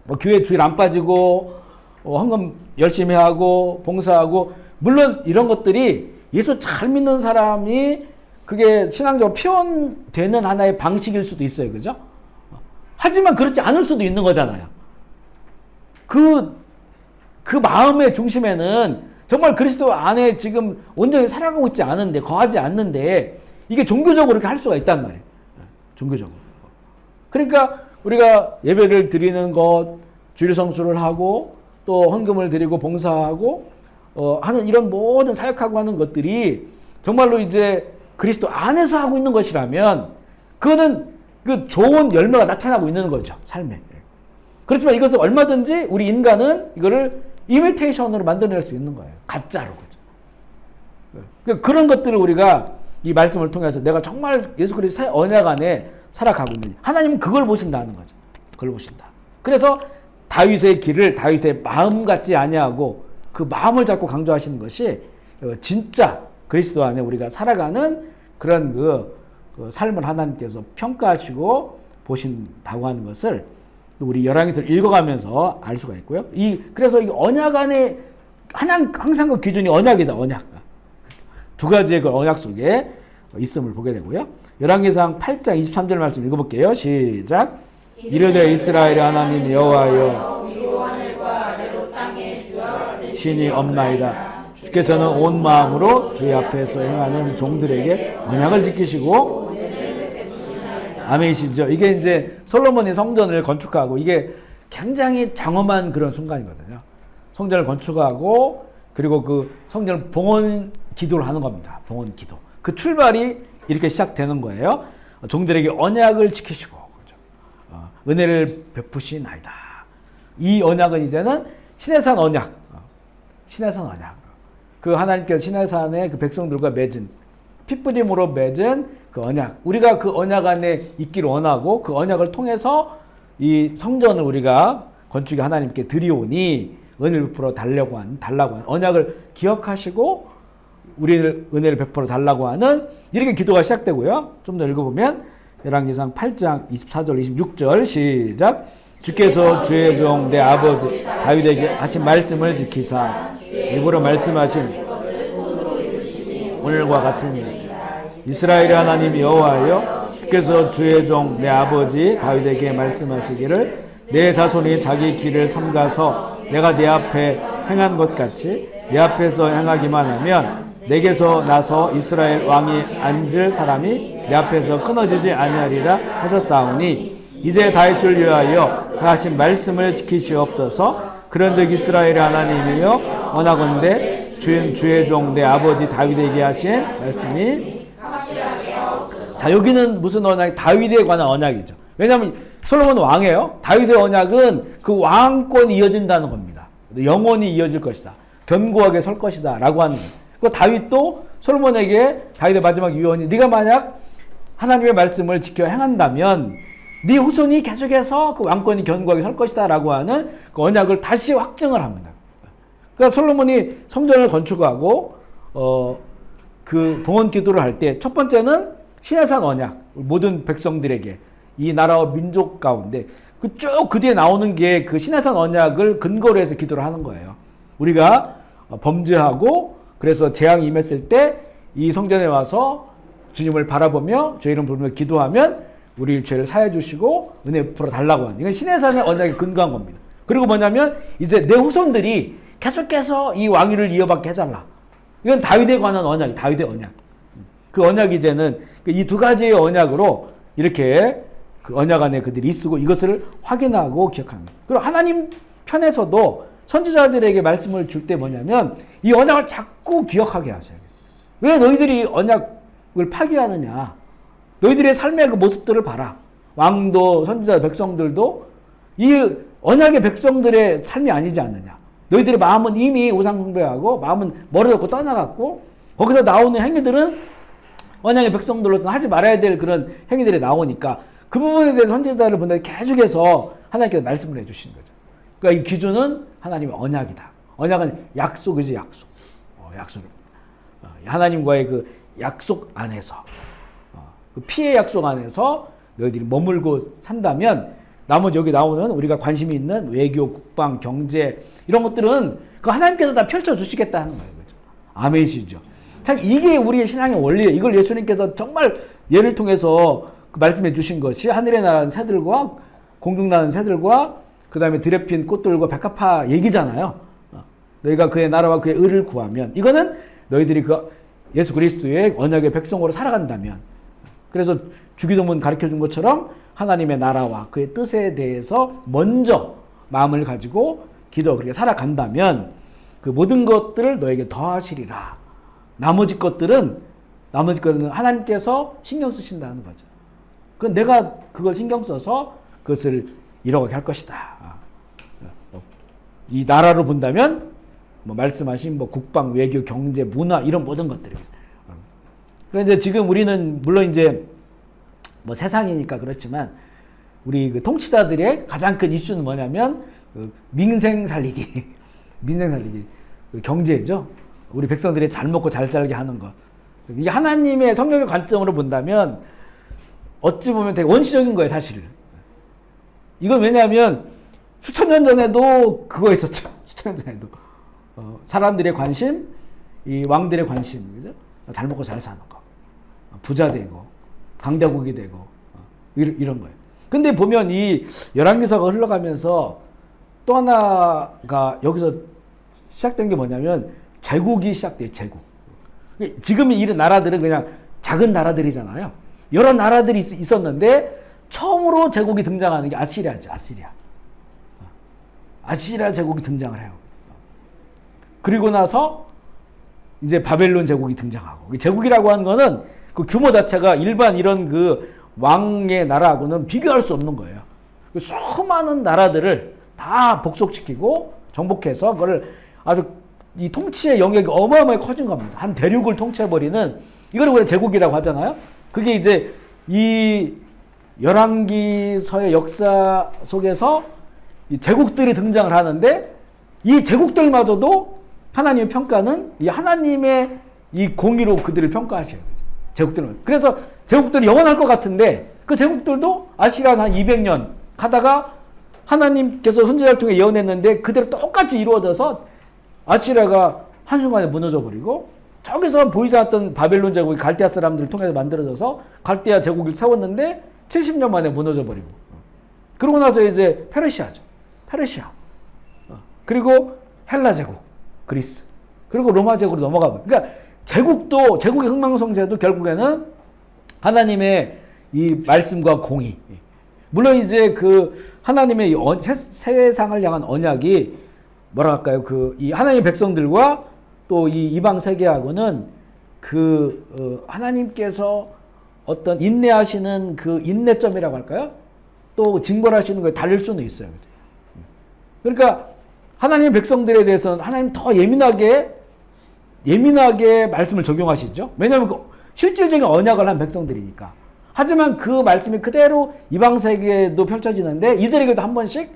뭐 교회 주일 안 빠지고 헌금 열심히 하고 봉사하고, 물론 이런 것들이 예수 잘 믿는 사람이 그게 신앙적으로 표현되는 하나의 방식일 수도 있어요. 그죠? 하지만 그렇지 않을 수도 있는 거잖아요. 그 마음의 중심에는 정말 그리스도 안에 지금 온전히 살아가고 있지 않은데, 거하지 않는데, 이게 종교적으로 이렇게 할 수가 있단 말이에요. 종교적으로. 그러니까 우리가 예배를 드리는 것, 주일 성수를 하고, 또 헌금을 드리고 봉사하고, 하는 이런 모든 사역하고 하는 것들이 정말로 이제 그리스도 안에서 하고 있는 것이라면, 그거는 그 좋은 열매가 나타나고 있는 거죠. 삶에. 그렇지만 이것을 얼마든지 우리 인간은 이거를 이미테이션으로 만들어낼 수 있는 거예요. 가짜로. 그러니까 그런 것들을 우리가 이 말씀을 통해서 내가 정말 예수 그리스도 새 언약 안에 살아가고 있느냐. 하나님은 그걸 보신다는 거죠. 그걸 보신다. 그래서 다윗의 길을 다윗의 마음 같지 아니하고 그 마음을 잡고 강조하시는 것이 진짜 그리스도 안에 우리가 살아가는 그런 그 삶을 하나님께서 평가하시고 보신다고 하는 것을 우리 열왕기서를 읽어가면서 알 수가 있고요. 그래서 이 언약 안에 항상 그 기준이 언약이다. 언약. 두 가지의 그 언약 속에 있음을 보게 되고요. 열왕기상 8장 23절 말씀 읽어볼게요. 시작. 이르되 이스라엘의 하나님 여호와여, 신이 없나이다. 주께서는 온 마음으로 주의 앞에서 행하는 종들에게 언약을 지키시고, 아멘이시죠. 이게 이제 솔로몬이 성전을 건축하고, 이게 굉장히 장엄한 그런 순간이거든요. 성전을 건축하고, 그리고 그 성전을 봉헌 기도를 하는 겁니다. 봉헌 기도. 그 출발이 이렇게 시작되는 거예요. 종들에게 언약을 지키시고, 그렇죠? 은혜를 베푸시나이다. 이 언약은 이제는 시내산 언약. 시내산 언약. 그 하나님께서 시내산에 그 백성들과 맺은, 핏부림으로 맺은 그 언약. 우리가 그 언약 안에 있기를 원하고, 그 언약을 통해서 이 성전을 우리가 건축에 하나님께 드리오니 은혜를 베풀어 달라고 한 언약을 기억하시고 우리를 은혜를 베풀어 달라고 하는, 이렇게 기도가 시작되고요. 좀 더 읽어보면 열왕기상 8장 24절 26절 시작. 주께서 주의 종 내 아버지 다윗에게 하신 말씀을 지키사 일부러 말씀하신 오늘과 같으니, 이스라엘의 하나님 여호와여, 주께서 주의 종 내 아버지 다윗에게 말씀하시기를 내 자손이 자기 길을 삼가서 내가 내 앞에 행한 것 같이 내 앞에서 행하기만 하면 내게서 나서 이스라엘 왕이 앉을 사람이 내 앞에서 끊어지지 아니하리라 하셨사오니, 이제 다윗을 위하여 하신 말씀을 지키시옵소서. 그런즉 이스라엘의 하나님이여, 원하건대 주의 종 내 아버지 다윗에게 하신 말씀이, 자, 여기는 무슨 언약? 다윗에 관한 언약이죠. 왜냐하면 솔로몬은 왕이에요. 다윗의 언약은 그 왕권이 이어진다는 겁니다. 영원히 이어질 것이다. 견고하게 설 것이다. 라고 하는 거예요. 그 다윗도 솔로몬에게, 다윗의 마지막 유언이, 네가 만약 하나님의 말씀을 지켜 행한다면 네 후손이 계속해서 그 왕권이 견고하게 설 것이다. 라고 하는 그 언약을 다시 확증을 합니다. 그러니까 솔로몬이 성전을 건축하고 그 봉헌 기도를 할 때 첫 번째는 시내산 언약, 모든 백성들에게, 이 나라와 민족 가운데 쭉 그 뒤에 나오는 게 그 시내산 언약을 근거로 해서 기도를 하는 거예요. 우리가 범죄하고 그래서 재앙이 임했을 때 이 성전에 와서 주님을 바라보며 죄 이름 부르며 기도하면 우리 죄를 사해 주시고 은혜 베풀어 달라고 하는, 이건 시내산의 언약에 근거한 겁니다. 그리고 뭐냐면 이제 내 후손들이 계속해서 이 왕위를 이어받게 해달라. 이건 다윗에 관한 언약이, 다윗의 언약. 그 언약 이제는 이 두 가지의 언약으로 이렇게 그 언약 안에 그들이 있고 이것을 확인하고 기억합니다. 그리고 하나님 편에서도 선지자들에게 말씀을 줄 때 뭐냐면 이 언약을 자꾸 기억하게 하세요. 왜 너희들이 언약을 파기하느냐? 너희들의 삶의 그 모습들을 봐라. 왕도 선지자 백성들도 이 언약의 백성들의 삶이 아니지 않느냐. 너희들의 마음은 이미 우상 숭배하고 마음은 멀어졌고 떠나갔고 거기서 나오는 행위들은 언약의 백성들로서는 하지 말아야 될 그런 행위들이 나오니까 그 부분에 대해서 선지자를 보내 계속해서 하나님께서 말씀을 해주신 거죠. 그러니까 이 기준은 하나님의 언약이다. 언약은 약속이죠, 약속. 약속입니다. 하나님과의 그 약속 안에서, 그 피의 약속 안에서 너희들이 머물고 산다면 나머지 여기 나오는 우리가 관심이 있는 외교, 국방, 경제 이런 것들은 그 하나님께서 다 펼쳐주시겠다 하는 거예요. 그렇죠? 아멘이시죠. 참 이게 우리의 신앙의 원리예요. 이걸 예수님께서 정말 예를 통해서 말씀해 주신 것이 하늘에 나는 새들과 공중 나는 새들과 그 다음에 들에 핀 꽃들과 백합화 얘기잖아요. 너희가 그의 나라와 그의 의를 구하면, 이거는 너희들이 그 예수 그리스도의 언약의 백성으로 살아간다면, 그래서 주기도문 가르쳐 준 것처럼 하나님의 나라와 그의 뜻에 대해서 먼저 마음을 가지고 그렇게 살아간다면 그 모든 것들을 너에게 더하시리라. 나머지 것들은 하나님께서 신경 쓰신다는 거죠. 그건 내가 그걸 신경 써서 그것을 이뤄가게 할 것이다. 이 나라로 본다면 말씀하신 국방, 외교, 경제, 문화 이런 모든 것들이. 그런데 지금 우리는 물론 이제 세상이니까 그렇지만 우리 그 통치자들의 가장 큰 이슈는 뭐냐면 민생 살리기, 민생 살리기, 경제죠. 우리 백성들이 잘 먹고 잘 살게 하는 것. 이게 하나님의 성경의 관점으로 본다면 어찌 보면 되게 원시적인 거예요, 사실. 이건 왜냐하면 수천 년 전에도 그거 있었죠. 수천 년 전에도 사람들의 관심, 이 왕들의 관심, 그죠? 잘 먹고 잘 사는 거, 부자 되고 강대국이 되고 이런 거예요. 근데 보면 이 열왕기서가 흘러가면서 또 하나가 여기서 시작된 게 뭐냐면 제국이 시작돼요. 제국. 지금 이런 나라들은 그냥 작은 나라들이잖아요. 여러 나라들이 있었는데 처음으로 제국이 등장하는 게 아시리아죠. 아시리아 제국이 등장을 해요. 그리고 나서 이제 바벨론 제국이 등장하고, 제국이라고 하는 거는 그 규모 자체가 일반 이런 그 왕의 나라하고는 비교할 수 없는 거예요. 수많은 나라들을 다 복속시키고 정복해서 그걸 아주 이 통치의 영역이 어마어마하게 커진 겁니다. 한 대륙을 통치해버리는, 이걸 우리가 제국이라고 하잖아요. 그게 이제 이 열왕기서의 역사 속에서 이 제국들이 등장을 하는데, 이 제국들마저도 하나님의 평가는 이 하나님의 이 공의로 그들을 평가하셔요. 제국들은. 그래서 제국들이 영원할 것 같은데 그 제국들도 아시리아는 한 200년 가다가 하나님께서 선지자를 통해 예언했는데 그대로 똑같이 이루어져서 아시리아가 한순간에 무너져 버리고, 저기서 보이지 않았던 바벨론 제국이 갈대아 사람들을 통해서 만들어져서 갈대아 제국을 세웠는데 70년 만에 무너져 버리고, 그러고 나서 이제 페르시아죠. 페르시아. 그리고 헬라 제국, 그리스. 그리고 로마 제국으로 넘어가 버려요. 그러니까 제국의 흥망성쇠도 결국에는 하나님의 이 말씀과 공의. 물론 이제 그 하나님의 세상을 향한 언약이 뭐랄까요? 이 하나님의 백성들과 또 이 이방 세계하고는 하나님께서 어떤 인내하시는 그 인내점이라고 할까요? 또 징벌하시는 거에 다를 수는 있어요. 그러니까 하나님의 백성들에 대해서는 하나님 더 예민하게 말씀을 적용하시죠. 왜냐하면 실질적인 언약을 한 백성들이니까. 하지만 그 말씀이 그대로 이방 세계에도 펼쳐지는데 이들에게도 한 번씩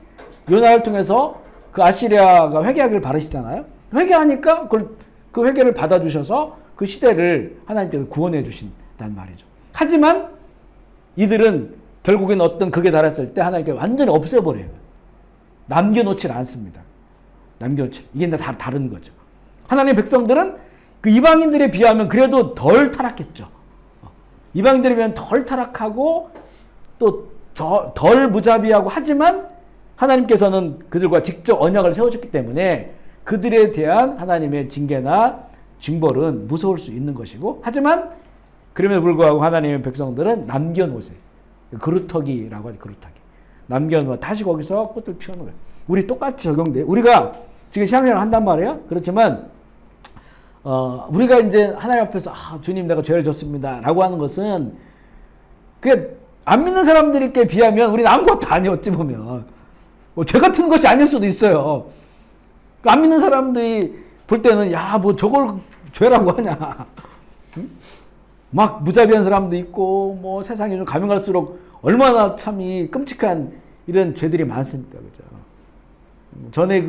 요나를 통해서 그 아시리아가 회개하기를 바라시잖아요. 회개하니까 그 회개를 받아주셔서 그 시대를 하나님께서 구원해 주신다는 말이죠. 하지만 이들은 결국엔 어떤 극에 달했을 때 하나님께 완전히 없애버려요. 남겨놓질 않습니다. 이게 다 다른 거죠. 하나님의 백성들은 그 이방인들에 비하면 그래도 덜 타락했죠. 이방인들에 비하면 덜 타락하고 또 덜 무자비하고 하지만 하나님께서는 그들과 직접 언약을 세워줬기 때문에 그들에 대한 하나님의 징계나 징벌은 무서울 수 있는 것이고, 하지만 그럼에도 불구하고 하나님의 백성들은 남겨놓으세요. 그루터기라고 하죠. 그루터기. 남겨놓아 다시 거기서 꽃을 피우는 거예요. 우리 똑같이 적용돼요. 우리가 지금 신앙생활을 한단 말이에요. 그렇지만 우리가 이제 하나님 앞에서 주님 내가 죄를 졌습니다 라고 하는 것은 그게 안 믿는 사람들께 비하면 우리는 아무것도 아니에요. 어찌 보면 죄 같은 것이 아닐 수도 있어요. 안 믿는 사람들이 볼 때는 야 뭐 저걸 죄라고 하냐. 막 무자비한 사람도 있고 뭐 세상에 좀 가면 갈수록 얼마나 참 이 끔찍한 이런 죄들이 많습니까, 그죠? 전에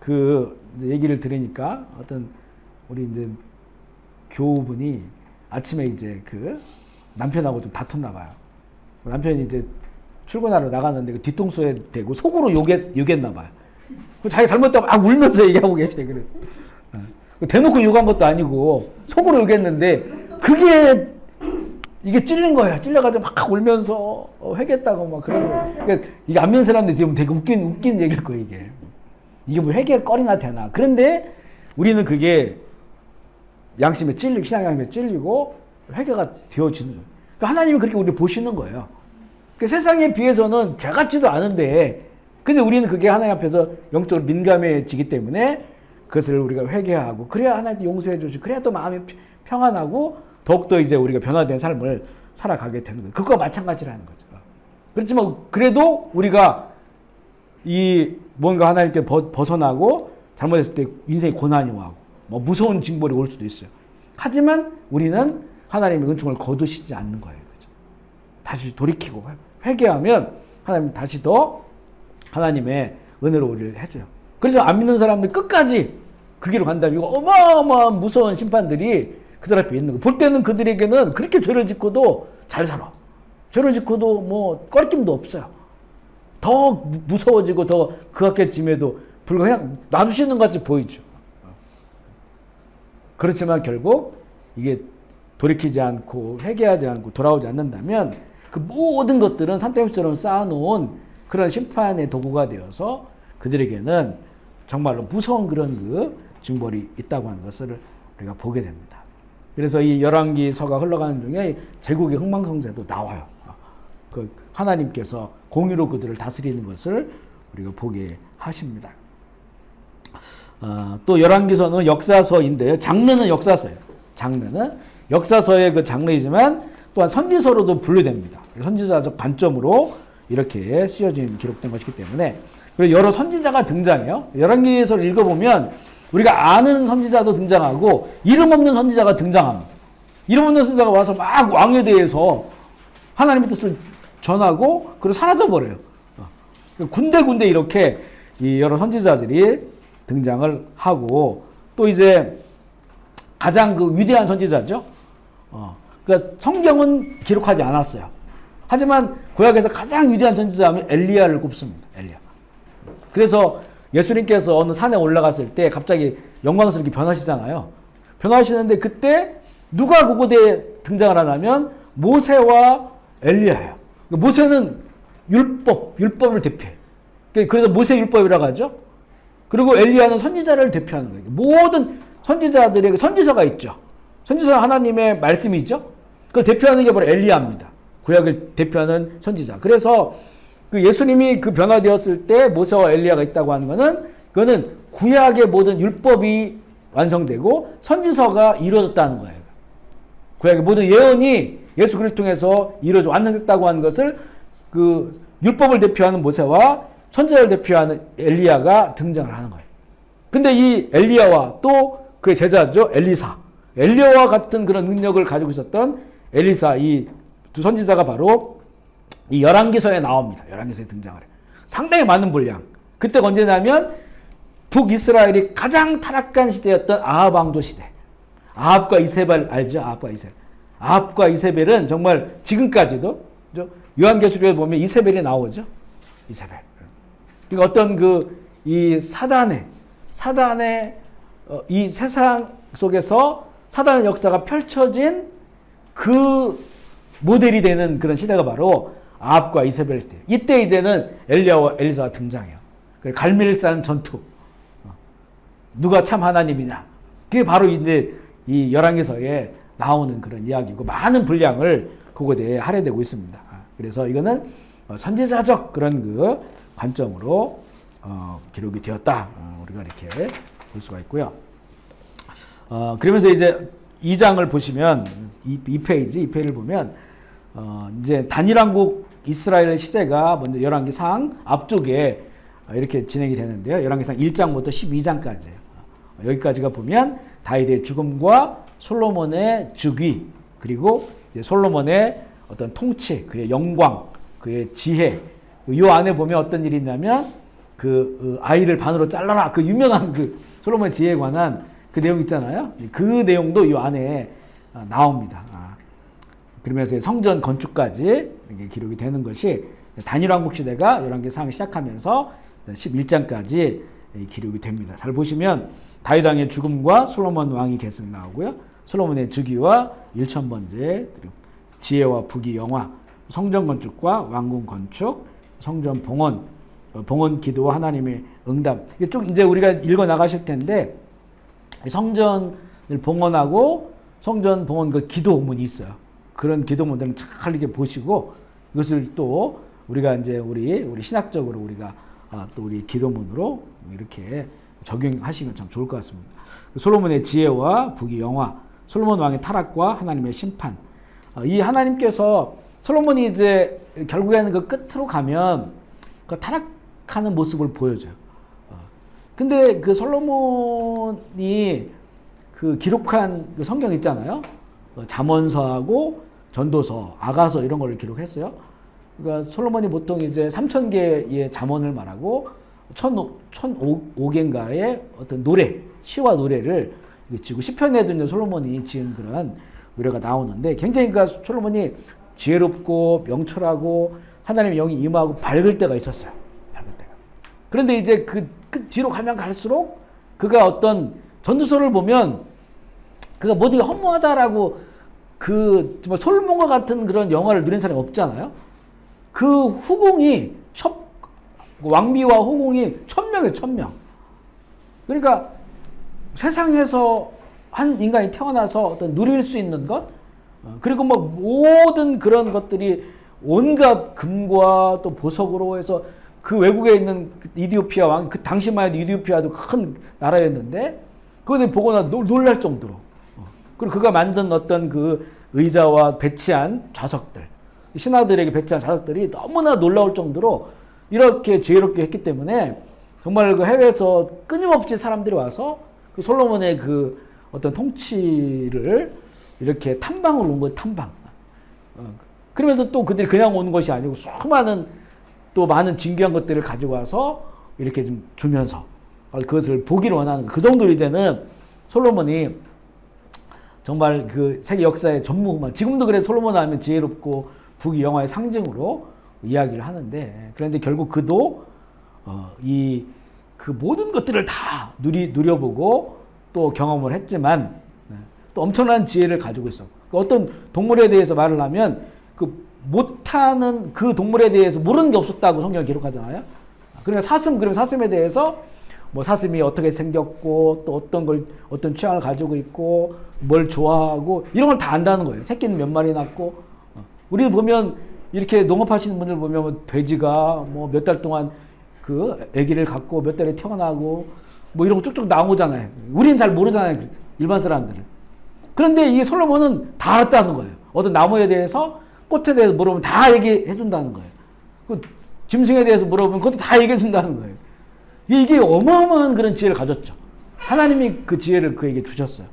그 얘기를 들으니까 어떤 우리 이제 교우분이 아침에 이제 그 남편하고 좀 다퉜나 봐요. 남편이 이제 출근하러 나갔는데 그 뒤통수에 대고 속으로 욕했나 봐요. 자기 잘못했다고 막 울면서 얘기하고 계셔. 그래. 대놓고 욕한 것도 아니고 속으로 욕했는데 그게 이게 찔린 거야. 찔려가지고 막 울면서 회개했다고 막 그러고. 그러니까 이게 안 믿는 사람들이 들으면 되게 웃긴 얘기일 거야, 이게. 이게 뭐 회개거리나 되나. 그런데 우리는 그게 양심에 찔리고, 신앙 양심에 찔리고 회개가 되어지는 거예요. 그러니까 하나님은 그렇게 우리를 보시는 거예요. 그러니까 세상에 비해서는 죄 같지도 않은데, 근데 우리는 그게 하나님 앞에서 영적으로 민감해지기 때문에 그것을 우리가 회개하고, 그래야 하나님께 용서해 주시고, 그래야 또 마음이 평안하고, 더욱더 이제 우리가 변화된 삶을 살아가게 되는 거예요. 그거와 마찬가지라는 거죠. 그렇지만 그래도 우리가 이 뭔가 하나님께 벗어나고 잘못했을 때 인생이 고난이 오고 뭐 무서운 징벌이 올 수도 있어요. 하지만 우리는 하나님의 은총을 거두시지 않는 거예요. 그죠? 다시 돌이키고 회개하면 하나님 다시 더 하나님의 은혜로 우리를 해줘요. 그래서 안 믿는 사람들 끝까지 그 길로 간다면 이거 어마어마한 무서운 심판들이 그들 앞에 있는 거. 볼 때는 그들에게는 그렇게 죄를 짓고도 잘 살아. 죄를 짓고도 뭐 꺼리낌도 없어요. 더 무서워지고 더 그악하게 짐에도 불구하고 그냥 놔두시는 것 같이 보이죠. 그렇지만 결국 이게 돌이키지 않고 회개하지 않고 돌아오지 않는다면 그 모든 것들은 산더미처럼 쌓아놓은 그런 심판의 도구가 되어서 그들에게는 정말로 무서운 그런 그 징벌이 있다고 하는 것을 우리가 보게 됩니다. 그래서 이 열왕기서가 흘러가는 중에 제국의 흥망성쇠도 나와요. 그 하나님께서 공의로 그들을 다스리는 것을 우리가 보게 하십니다. 또 열왕기서는 역사서인데 장르는 역사서예요. 장르는 역사서의 그 장르이지만 또한 선지서로도 분류됩니다. 선지자적 관점으로 이렇게 쓰여진 기록된 것이기 때문에 그리고 여러 선지자가 등장해요. 열왕기서를 읽어보면 우리가 아는 선지자도 등장하고 이름 없는 선지자가 등장합니다. 이름 없는 선지자가 와서 막 왕에 대해서 하나님의 뜻을 전하고 그리고 사라져버려요. 군데군데 이렇게 이 여러 선지자들이 등장을 하고 또 이제 가장 그 위대한 선지자죠. 그러니까 성경은 기록하지 않았어요. 하지만 구약에서 가장 위대한 선지자하면 엘리야를 꼽습니다. 엘리야. 그래서 예수님께서 어느 산에 올라갔을 때 갑자기 영광스럽게 변하시잖아요. 변하시는데 그때 누가 그곳에 등장을 하냐면 모세와 엘리야예요. 모세는 율법을 대표해. 그래서 모세 율법이라고 하죠. 그리고 엘리야는 선지자를 대표하는 거예요. 모든 선지자들에게 선지서가 있죠. 선지서는 하나님의 말씀이죠. 그걸 대표하는 게 바로 엘리야입니다. 구약을 대표하는 선지자. 그래서 그 예수님이 그 변화되었을 때 모세와 엘리야가 있다고 하는 거는 그거는 구약의 모든 율법이 완성되고 선지서가 이루어졌다는 거예요. 구약의 모든 예언이 예수 그리스도를 통해서 이루어져 완성됐다고 하는 것을 그 율법을 대표하는 모세와 선지자를 대표하는 엘리야가 등장을 하는 거예요. 근데 이 엘리야와 또 그의 제자죠. 엘리야와 같은 그런 능력을 가지고 있었던 엘리사 이 두 선지자가 바로 이 열왕기서에 나옵니다. 열왕기서에 등장을 해요. 상당히 많은 분량. 그때가 언제냐면 북이스라엘이 가장 타락한 시대였던 아합 왕조 시대. 아합과 이세벨 알죠? 아합과 이세벨은 정말 지금까지도 요한계시록에 보면 이세벨이 나오죠. 이세벨. 그러니까 어떤 이 사단의 이 세상 속에서 사단의 역사가 펼쳐진 그 모델이 되는 그런 시대가 바로 아합과 이세벨 시대. 이때 이제는 엘리야와 엘리사가 등장해요. 갈멜산 전투. 누가 참 하나님이냐. 그게 바로 이제 이 열왕기서에 나오는 그런 이야기고 많은 분량을 그거에 대해 할애되고 있습니다. 그래서 이거는 선지자적 그런 그 관점으로 기록이 되었다. 우리가 이렇게 볼 수가 있고요. 그러면서 이제 2장을 보시면 이 페이지를 보면 이제 단일왕국 이스라엘 시대가 먼저 열왕기상 앞쪽에 이렇게 진행이 되는데요. 열왕기상 1장부터 12장까지예요. 여기까지가 보면 다윗의 죽음과 솔로몬의 즉위, 그리고 이제 솔로몬의 어떤 통치, 그의 영광, 그의 지혜. 이 안에 보면 어떤 일이 있냐면 그 아이를 반으로 잘라라, 그 유명한 그 솔로몬의 지혜에 관한 그 내용 있잖아요. 그 내용도 이 안에 나옵니다. 그러면서 성전 건축까지 기록이 되는 것이 단일왕국 시대가 열왕기상 시작하면서 11장까지 기록이 됩니다. 잘 보시면 다윗 왕의 죽음과 솔로몬 왕이 계속 나오고요. 솔로몬의 즉위와 1000번째, 지혜와 부귀 영화, 성전 건축과 왕궁 건축, 성전 봉헌, 봉헌 기도와 하나님의 응답. 이게 쭉 이제 우리가 읽어 나가실 텐데 성전을 봉헌하고 성전 봉헌 그 기도문이 있어요. 그런 기도문들은 잘 이렇게 보시고 이것을 또 우리가 이제 우리 신학적으로 우리가 또 우리 기도문으로 이렇게 적용하시면 참 좋을 것 같습니다. 솔로몬의 지혜와 부귀 영화, 솔로몬 왕의 타락과 하나님의 심판. 이 하나님께서 솔로몬이 이제 결국에는 그 끝으로 가면 그 타락하는 모습을 보여줘요. 근데 그 솔로몬이 그 기록한 그 성경 있잖아요. 잠언서하고 전도서, 아가서 이런 걸 기록했어요. 그러니까 솔로몬이 보통 이제 3000개의 잠언을 말하고 1005개인가의 어떤 노래, 시와 노래를 지고 시편에도 이제 솔로몬이 지은 그런 노래가 나오는데 굉장히 그러니까 솔로몬이 지혜롭고 명철하고 하나님의 영이 임하고 밝을 때가 있었어요. 밝을 때가. 그런데 이제 그 뒤로 가면 갈수록 그가 어떤 전도서를 보면 그가 모두 허무하다라고 그 정말 솔로몬과 같은 그런 영화를 누린 사람이 없잖아요. 그 후궁이 왕비와 후궁이 1000명이에요, 1000명. 그러니까 세상에서 한 인간이 태어나서 어떤 누릴 수 있는 것, 그리고 뭐 모든 그런 것들이 온갖 금과 또 보석으로 해서 그 외국에 있는 이디오피아 왕, 그 당시만 해도 이디오피아도 큰 나라였는데 그것을 보고 나 놀랄 정도로. 그리고 그가 만든 어떤 그 의자와 배치한 좌석들, 신하들에게 배치한 좌석들이 너무나 놀라울 정도로 이렇게 지혜롭게 했기 때문에 정말 그 해외에서 끊임없이 사람들이 와서 그 솔로몬의 그 어떤 통치를 이렇게 탐방을 온 거예요, 탐방. 그러면서 또 그들이 그냥 오는 것이 아니고 수많은 또 많은 진귀한 것들을 가지고 와서 이렇게 좀 주면서 그것을 보기를 원하는 그 정도로 이제는 솔로몬이 정말 그 세계 역사의 전무후무한, 지금도 그래 솔로몬 하면 지혜롭고 부귀 영화의 상징으로 이야기를 하는데, 그런데 결국 그도 그 모든 것들을 다 누려보고 또 경험을 했지만 또 엄청난 지혜를 가지고 있어. 어떤 동물에 대해서 말을 하면 그 못하는 그 동물에 대해서 모르는 게 없었다고 성경을 기록하잖아요. 그러니까 그러면 사슴에 대해서 뭐 사슴이 어떻게 생겼고 또 어떤 취향을 가지고 있고 뭘 좋아하고 이런 걸 다 안다는 거예요. 새끼는 몇 마리 낳고. 우리 보면 이렇게 농업하시는 분들 보면 뭐 돼지가 뭐 몇 달 동안 그 아기를 갖고 몇 달에 태어나고 뭐 이런 거 쭉쭉 나오잖아요. 우리는 잘 모르잖아요, 일반 사람들은. 그런데 이 솔로몬은 다 알았다는 거예요. 어떤 나무에 대해서, 꽃에 대해서 물어보면 다 얘기해 준다는 거예요. 그 짐승에 대해서 물어보면 그것도 다 얘기해 준다는 거예요. 이게 어마어마한 그런 지혜를 가졌죠. 하나님이 그 지혜를 그에게 주셨어요.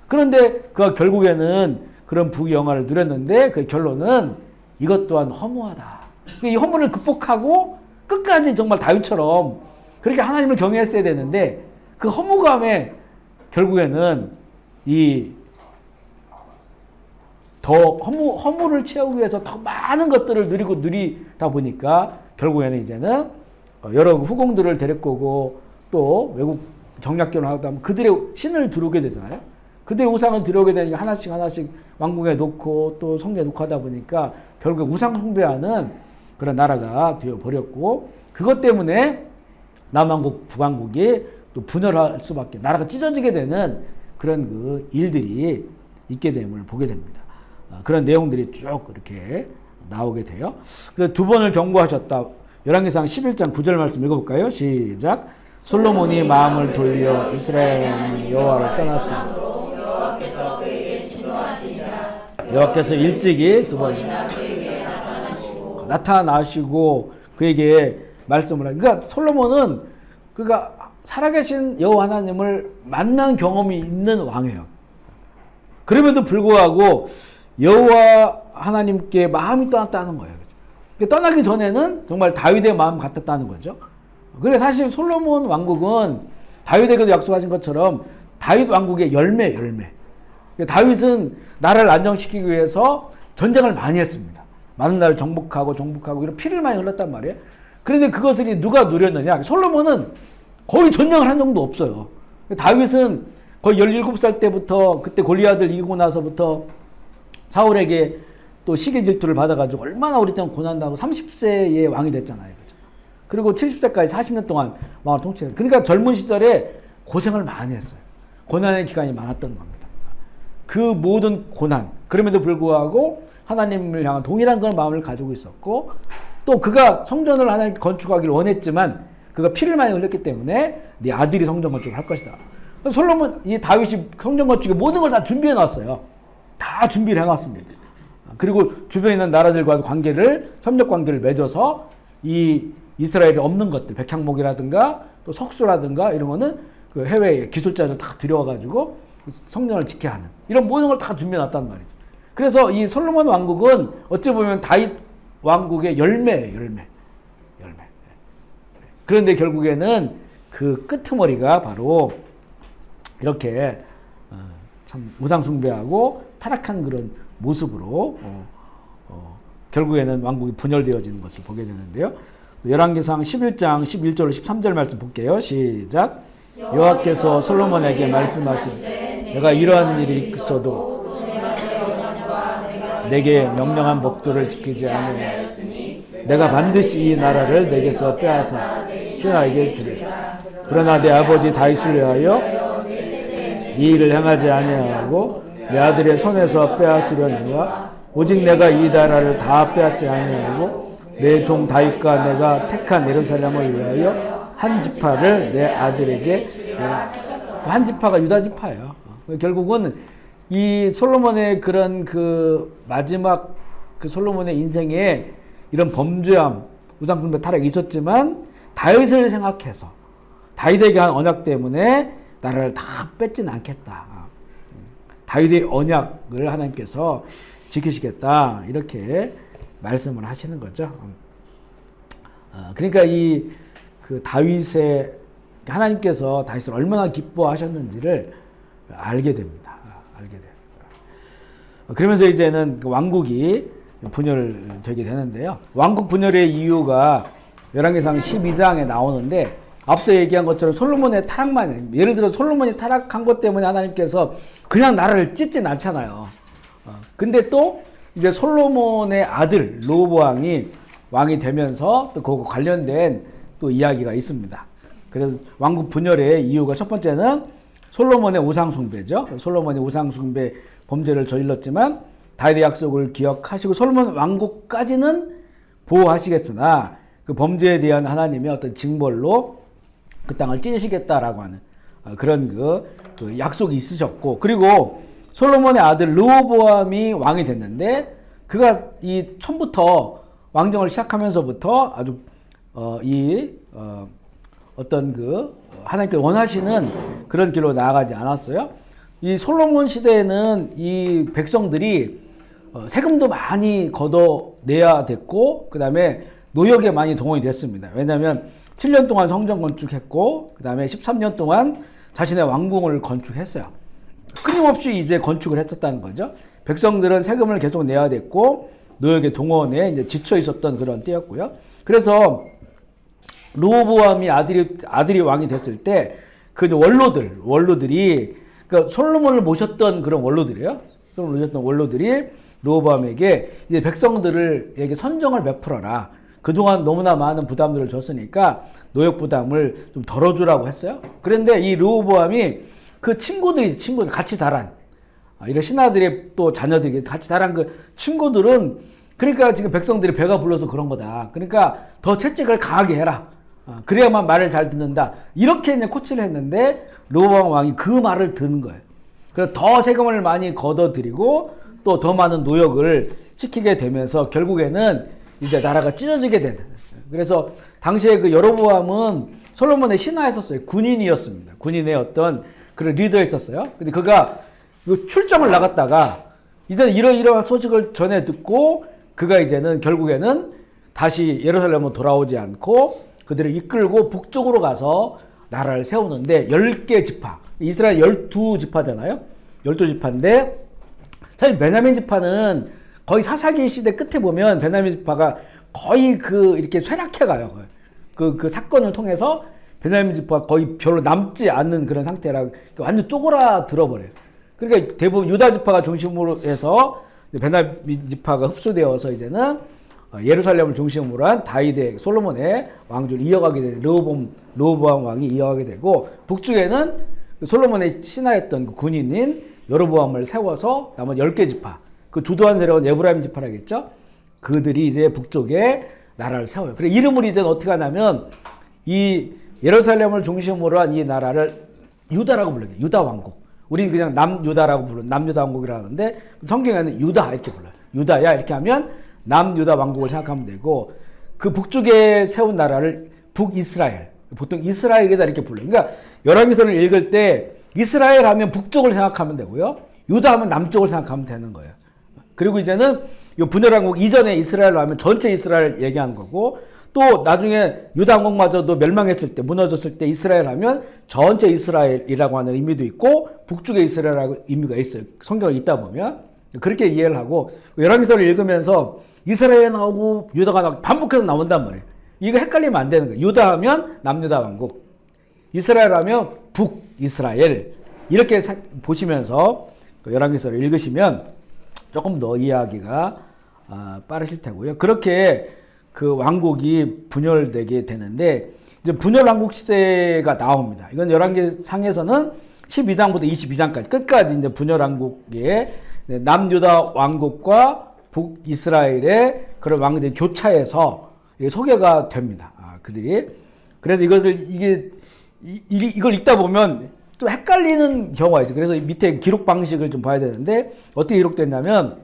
그런데 그가 결국에는 그런 부귀 영화를 누렸는데 그 결론은 이것 또한 허무하다. 이 허무를 극복하고 끝까지 정말 다윗처럼 그렇게 하나님을 경외했어야 되는데 그 허무감에 결국에는 허무를 채우기 위해서 더 많은 것들을 누리다 보니까 결국에는 이제는 여러 후궁들을 데리고 오고 또 외국 정략 결혼하다 보면 그들의 신을 들어오게 되잖아요. 그들의 우상을 들어오게 되니까 하나씩 하나씩 왕궁에 놓고 또 성전에 놓고 하다 보니까 결국 우상 숭배하는 그런 나라가 되어버렸고, 그것 때문에 남왕국 북왕국이 또 분열할 수밖에, 나라가 찢어지게 되는 그런 그 일들이 있게 됨을 보게 됩니다. 그런 내용들이 쭉 이렇게 나오게 돼요. 그래서 두 번을 경고하셨다. 열왕기상 11장 9절 말씀 읽어볼까요? 시작. 솔로몬이 마음을 돌려 이스라엘은 여호와를 떠났으므로 여호와께서 일찍이 두 번 나타나시고 그에게 말씀을 하고, 그러니까 솔로몬은 그가 살아계신 여호와 하나님을 만난 경험이 있는 왕이에요. 그럼에도 불구하고 여호와 하나님께 마음이 떠났다는 거예요. 떠나기 전에는 정말 다윗의 마음 같았다는 거죠. 그래 사실 솔로몬 왕국은 다윗에게도 약속하신 것처럼 다윗 왕국의 열매. 다윗은 나라를 안정시키기 위해서 전쟁을 많이 했습니다. 많은 나라를 정복하고 이런 피를 많이 흘렸단 말이에요. 그런데 그것을 누가 누렸느냐? 솔로몬은 거의 전쟁을 한 적도 없어요. 다윗은 거의 17살 때부터, 그때 골리앗을 이기고 나서부터 사울에게 또 시기 질투를 받아가지고 얼마나 어릴 때는 고난당하고 30세에 왕이 됐잖아요. 그리고 70세까지 40년 동안 왕을 통치했어요. 그러니까 젊은 시절에 고생을 많이 했어요. 고난의 기간이 많았던 겁니다. 그 모든 고난, 그럼에도 불구하고 하나님을 향한 동일한 그런 마음을 가지고 있었고, 또 그가 성전을 하나님께 건축하기를 원했지만 그가 피를 많이 흘렸기 때문에 네 아들이 성전 건축을 할 것이다. 솔로몬, 이 다윗이 성전 건축에 모든 걸 다 준비해 놨어요. 다 준비를 해놨습니다. 그리고 주변에 있는 나라들과도 협력 관계를 맺어서 이 이스라엘에 없는 것들, 백향목이라든가 또 석수라든가 이런 거는 그 해외에 기술자들 다 들여와가지고 성전을 지켜야 하는, 이런 모든 걸 다 준비해 놨단 말이죠. 그래서 이 솔로몬 왕국은 어찌 보면 다윗 왕국의 열매예요, 열매. 그런데 결국에는 그 끄트머리가 바로 이렇게 참 우상 숭배하고 타락한 그런 모습으로 결국에는 왕국이 분열되어지는 것을 보게 되는데요. 열왕기상 11장 11절 13절 말씀 볼게요. 시작. 여호와께서 솔로몬에게 말씀하시되 내가 이러한 일이 있어도 내게 명령한 법도를 지키지 않으니 내가 반드시 이 나라를 내게서 빼앗아 신하에게 주리라. 그러나 내 아버지 다윗을 위하여 이 일을 행하지 아니하고 내 아들의 손에서 빼앗으려니와 오직 내가 이 나라를 다 빼앗지 아니하고 내 종 다윗과 내가 택한 예루살렘을 위하여 한 지파를 내 아들에게 주리라. 한 지파가 유다 지파예요. 결국은 이 솔로몬의 그런 그 마지막 그 솔로몬의 인생에 이런 범죄함, 우상숭배 타락이 있었지만 다윗을 생각해서 다윗에게 한 언약 때문에 나라를 다 뺏진 않겠다. 다윗의 언약을 하나님께서 지키시겠다. 이렇게 말씀을 하시는 거죠. 그러니까 이 그 다윗의 하나님께서 다윗을 얼마나 기뻐하셨는지를 알게 됩니다. 그러면서 이제는 그 왕국이 분열되게 되는데요. 왕국 분열의 이유가 열왕기상 12장에 나오는데, 앞서 얘기한 것처럼 솔로몬의 타락만, 예를 들어 솔로몬이 타락한 것 때문에 하나님께서 그냥 나라를 찢진 않잖아요. 근데 또 이제 솔로몬의 아들 르호보암이 왕이 되면서 또 그거 관련된 또 이야기가 있습니다. 그래서 왕국 분열의 이유가 첫 번째는 솔로몬의 우상숭배죠. 솔로몬이 우상숭배 범죄를 저질렀지만 다윗의 약속을 기억하시고 솔로몬 왕국까지는 보호하시겠으나 그 범죄에 대한 하나님의 어떤 징벌로 그 땅을 찢으시겠다라고 하는 그런 그 약속이 있으셨고, 그리고 솔로몬의 아들 르호보암이 왕이 됐는데 그가 이 처음부터 왕정을 시작하면서부터 아주 어떤 그 하나님께 원하시는 그런 길로 나아가지 않았어요. 이 솔로몬 시대에는 이 백성들이 세금도 많이 걷어내야 됐고, 그 다음에 노역에 많이 동원이 됐습니다. 왜냐하면 7년 동안 성전 건축했고, 그 다음에 13년 동안 자신의 왕궁을 건축했어요. 끊임없이 이제 건축을 했었다는 거죠. 백성들은 세금을 계속 내야 됐고, 노역의 동원에 이제 지쳐 있었던 그런 때였고요. 그래서 르호보암이 아들이 왕이 됐을 때 그 원로들이 그러니까 솔로몬을 모셨던 그런 원로들이에요. 솔로몬을 모셨던 원로들이 르호보암에게 이제 백성들에게 선정을 베풀어라. 그동안 너무나 많은 부담들을 줬으니까 노역 부담을 좀 덜어주라고 했어요. 그런데 이 르호보암이 그 친구들 같이 자란 이런 신하들의 또 자녀들이 같이 자란 그 친구들은 그러니까 지금 백성들이 배가 불러서 그런 거다. 그러니까 더 채찍을 강하게 해라. 그래야만 말을 잘 듣는다. 이렇게 이제 코치를 했는데 르호보암 왕이 그 말을 듣는 거예요. 그래서 더 세금을 많이 걷어들이고 또 더 많은 노역을 시키게 되면서 결국에는 이제 나라가 찢어지게 된다. 그래서 당시에 그 여로보암은 솔로몬의 신하였었어요. 군인이었습니다. 군인의 어떤 그런 리더였었어요. 근데 그가 출정을 나갔다가 이제 이러이러한 소식을 전해 듣고 그가 이제는 결국에는 다시 예루살렘으로 돌아오지 않고 그들을 이끌고 북쪽으로 가서 나라를 세우는데 10개 지파, 이스라엘 12지파잖아요. 12지파인데 사실 베냐민 지파는 거의 사사기 시대 끝에 보면 베냐민 지파가 거의 이렇게 쇠락해 가요. 그 사건을 통해서 베냐민 지파가 거의 별로 남지 않는 그런 상태라 완전 쪼그라들어 버려요. 그러니까 대부분 유다 지파가 중심으로 해서 베냐민 지파가 흡수되어서 이제는 예루살렘을 중심으로 한 다윗의 솔로몬의 왕조를 이어가게 되는 르호보암 왕이 이어가게 되고 북쪽에는 솔로몬의 신하였던 그 군인인 여로보암을 세워서 나머지 10개 지파 그 주도한 세력은 에브라임 지파라겠죠. 그들이 이제 북쪽에 나라를 세워요. 그래 이름을 이제 어떻게 하냐면 이 예루살렘을 중심으로 한 이 나라를 유다라고 불러요. 유다 왕국. 우리는 그냥 남유다라고 부르는 남유다 왕국이라고 하는데 성경에는 유다 이렇게 불러요. 유다야 이렇게 하면 남유다 왕국을 생각하면 되고 그 북쪽에 세운 나라를 북이스라엘. 보통 이스라엘이다 이렇게 불러요. 그러니까 열왕기서를 읽을 때 이스라엘 하면 북쪽을 생각하면 되고요. 유다 하면 남쪽을 생각하면 되는 거예요. 그리고 이제는 이 분열왕국 이전에 이스라엘로 하면 전체 이스라엘 얘기하는 거고 또 나중에 유다 왕국마저도 멸망했을 때 무너졌을 때 이스라엘 하면 전체 이스라엘이라고 하는 의미도 있고 북쪽에 이스라엘이라고 의미가 있어요. 성경을 읽다 보면 그렇게 이해를 하고 열왕기서를 읽으면서 이스라엘에 나오고 유다가 나오고 반복해서 나온단 말이에요. 이거 헷갈리면 안 되는 거예요. 유다 하면 남유다 왕국, 이스라엘 하면 북이스라엘 이렇게 보시면서 열왕기서를 읽으시면 조금 더 이해하기가 빠르실 테고요. 그렇게 그 왕국이 분열되게 되는데 이제 분열 왕국 시대가 나옵니다. 이건 열왕기상에서는 12장부터 22장까지 끝까지 이제 분열 왕국의 남유다 왕국과 북이스라엘의 그런 왕들이 교차해서 소개가 됩니다. 그들이 그래서 이걸 읽다 보면 좀 헷갈리는 경우가 있어요. 그래서 밑에 기록 방식을 좀 봐야 되는데 어떻게 기록됐냐면,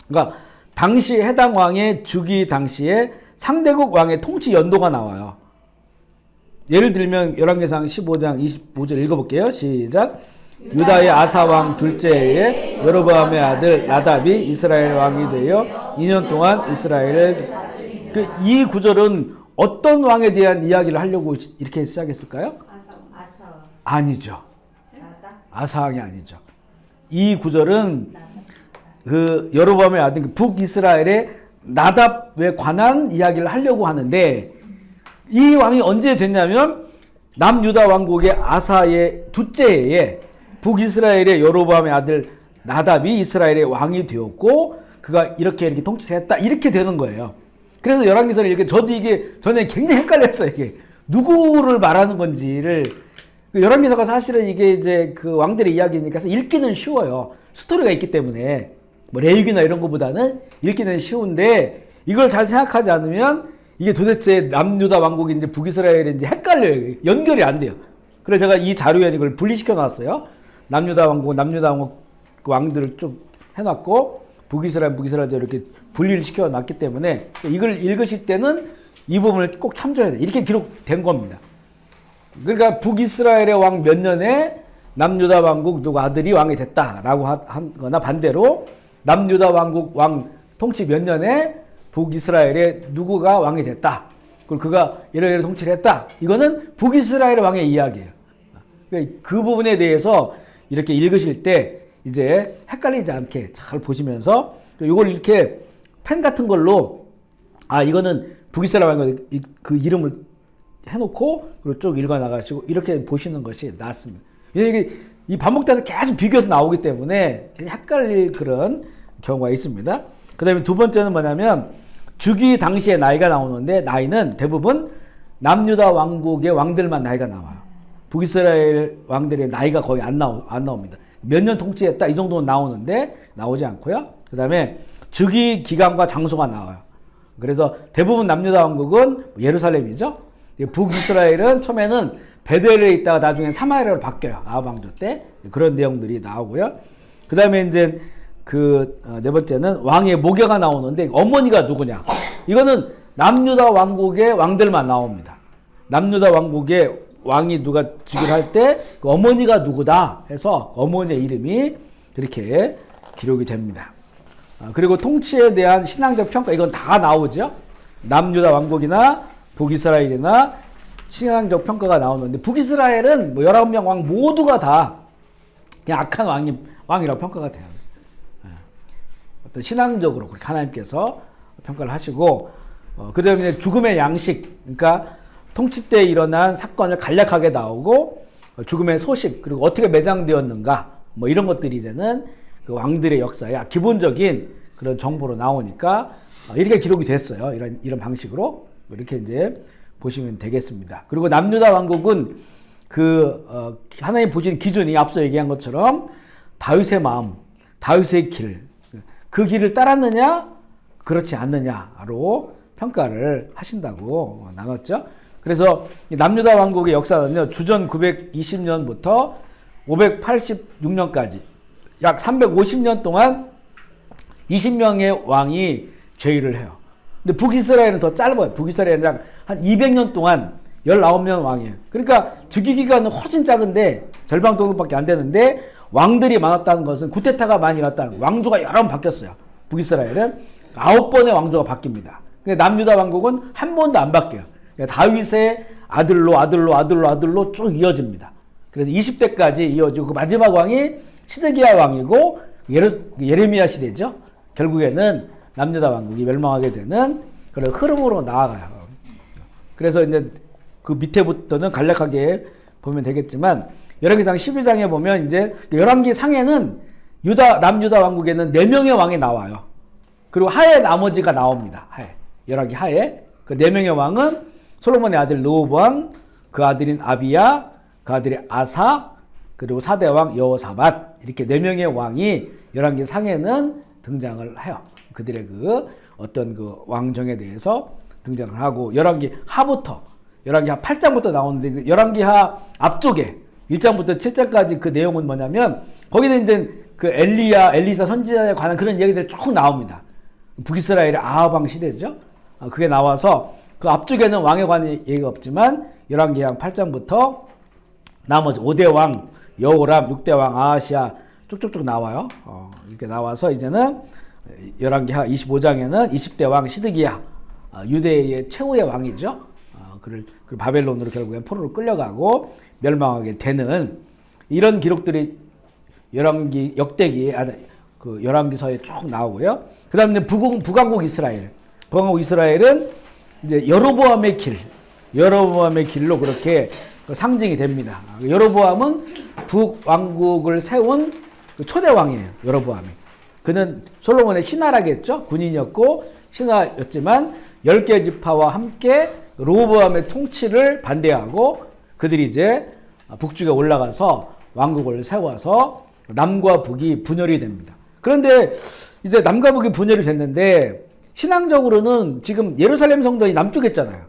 그러니까 당시 해당 왕의 주기 당시에 상대국 왕의 통치 연도가 나와요. 예를 들면 열왕기상 15장 25절 읽어볼게요. 시작. 유다의 아사 왕 둘째 해에 여로보암의 아들 나답이 이스라엘 왕이 되어 2년 동안 이스라엘을 이 구절은 어떤 왕에 대한 이야기를 하려고 이렇게 시작했을까요? 아니죠. 아사 왕이 아니죠. 이 구절은 그 여로보암의 아들 북이스라엘의 나답에 관한 이야기를 하려고 하는데 이 왕이 언제 됐냐면 남유다 왕국의 아사의 둘째 해에 북이스라엘의 여로보암의 아들 나답이 이스라엘의 왕이 되었고 그가 이렇게 통치를 했다 이렇게 되는 거예요. 그래서 열왕기서를 이렇게 저도 이게 전에 굉장히 헷갈렸어요. 이게 누구를 말하는 건지를. 열왕기서가 사실은 이게 이제 그 왕들의 이야기니까 읽기는 쉬워요. 스토리가 있기 때문에 뭐 레위기나 이런 것보다는 읽기는 쉬운데 이걸 잘 생각하지 않으면 이게 도대체 남유다 왕국인지 북이스라엘인지 헷갈려요. 연결이 안 돼요. 그래서 제가 이 자료에 이걸 분리시켜 놨어요. 남유다 왕국 그 왕들을 쭉 해놨고 북이스라엘 이렇게 분리를 시켜 놨기 때문에 이걸 읽으실 때는 이 부분을 꼭 참조해야 돼요. 이렇게 기록된 겁니다. 그러니까 북이스라엘의 왕 몇 년에 남유다 왕국 누구 아들이 왕이 됐다라고 하거나 반대로 남유다 왕국 왕 통치 몇 년에 북이스라엘의 누구가 왕이 됐다. 그리고 그가 이러이러 통치를 했다. 이거는 북이스라엘의 왕의 이야기예요. 그러니까 그 부분에 대해서 이렇게 읽으실 때 이제 헷갈리지 않게 잘 보시면서 이걸 이렇게 펜 같은 걸로 이거는 북이스라엘 왕의 그 이름을 해놓고 그리고 쭉 읽어 나가시고 이렇게 보시는 것이 낫습니다. 이게 이 반복돼서 계속 비교해서 나오기 때문에 헷갈릴 그런 경우가 있습니다. 그 다음에 두 번째는 뭐냐면 주기 당시의 나이가 나오는데 나이는 대부분 남유다 왕국의 왕들만 나이가 나와요. 북이스라엘 왕들의 나이가 거의 안 나옵니다. 몇 년 통치했다 이 정도는 나오는데 나오지 않고요. 그 다음에 즉위 기간과 장소가 나와요. 그래서 대부분 남유다 왕국은 예루살렘이죠. 북이스라엘은 처음에는 베델에 있다가 나중에 사마리아로 바뀌어요. 아합 왕조 때 그런 내용들이 나오고요. 그 다음에 이제 네 번째는 왕의 모계가 나오는데 어머니가 누구냐? 이거는 남유다 왕국의 왕들만 나옵니다. 남유다 왕국의 왕이 누가 즉위를 할 때 그 어머니가 누구다 해서 어머니의 이름이 그렇게 기록이 됩니다. 그리고 통치에 대한 신앙적 평가 이건 다 나오죠. 남유다 왕국이나 북이스라엘이나 신앙적 평가가 나오는데 북이스라엘은 뭐 19명 왕 모두가 다 그냥 악한 왕이라고 평가가 돼요. 어떤 신앙적으로 그렇게 하나님께서 평가를 하시고 그 다음에 죽음의 양식 그러니까 통치 때 일어난 사건을 간략하게 나오고 죽음의 소식 그리고 어떻게 매장되었는가 뭐 이런 것들이 이제는 그 왕들의 역사야 기본적인 그런 정보로 나오니까 이렇게 기록이 됐어요. 이런 방식으로 이렇게 이제 보시면 되겠습니다. 그리고 남유다 왕국은 하나님 보신 기준이 앞서 얘기한 것처럼 다윗의 마음, 다윗의 길, 그 길을 따랐느냐, 그렇지 않느냐로 평가를 하신다고 나눴죠. 그래서 남유다 왕국의 역사는요, 주전 920년부터 586년까지 약 350년 동안 20명의 왕이 죄의를 해요. 근데 북이스라엘은 더 짧아요. 북이스라엘은 한 200년 동안 19명 왕이에요. 그러니까 즉위 기간은 훨씬 작은데 절반 정도밖에 안 되는데 왕들이 많았다는 것은 구테타가 많이 일어났다는 거예요. 왕조가 여러 번 바뀌었어요. 북이스라엘은 9번의 왕조가 바뀝니다. 근데 남유다 왕국은 한 번도 안 바뀌어요. 다윗의 아들로 쭉 이어집니다. 그래서 20대까지 이어지고 그 마지막 왕이 시드기야 왕이고 예레미야 시대죠. 결국에는 남유다 왕국이 멸망하게 되는 그런 흐름으로 나아가요. 그래서 이제 그 밑에부터는 간략하게 보면 되겠지만 열왕기상 12장에 보면 이제 열왕기 상에는 남유다 왕국에는 4명의 왕이 나와요. 그리고 하에 나머지가 나옵니다. 열왕기 하에 그 4명의 왕은 솔로몬의 아들 르호보암, 그 아들인 아비야, 그 아들이 아사, 그리고 4대 왕 여호사밧 이렇게 4명의 왕이 열왕기 상에는 등장을 해요. 그들의 어떤 왕정에 대해서 등장을 하고 열왕기 하부터 열왕기 하 8장부터 나오는데 열왕기 하 앞쪽에 1장부터 7장까지 그 내용은 뭐냐면 거기는 이제 엘리사 선지자에 관한 그런 이야기들이 쭉 나옵니다. 북이스라엘의 아합 왕 시대죠. 그게 나와서 그 앞쪽에는 왕에 관한 얘기가 없지만 열왕기 하 8장부터 나머지 5대 왕 여호람, 6대 왕 아하시아 쭉쭉쭉 나와요. 이렇게 나와서 이제는 열왕기 하 25장에는 20대 왕 시드기야 유대의 최후의 왕이죠. 그를 바벨론으로 결국엔 포로로 끌려가고 멸망하게 되는 이런 기록들이 역대기 열왕기서에 쭉 나오고요. 그다음에 북왕국 이스라엘은 이제 여로보암의 길로 그렇게 상징이 됩니다. 여로보암은 북왕국을 세운 초대 왕이에요. 여로보암이. 그는 솔로몬의 신하라겠죠. 군인이었고 신하였지만 10개 지파와 함께 르호보암의 통치를 반대하고 그들이 이제 북쪽에 올라가서 왕국을 세워서 남과 북이 분열이 됩니다. 그런데 이제 남과 북이 분열이 됐는데 신앙적으로는 지금 예루살렘 성전이 남쪽에 있잖아요.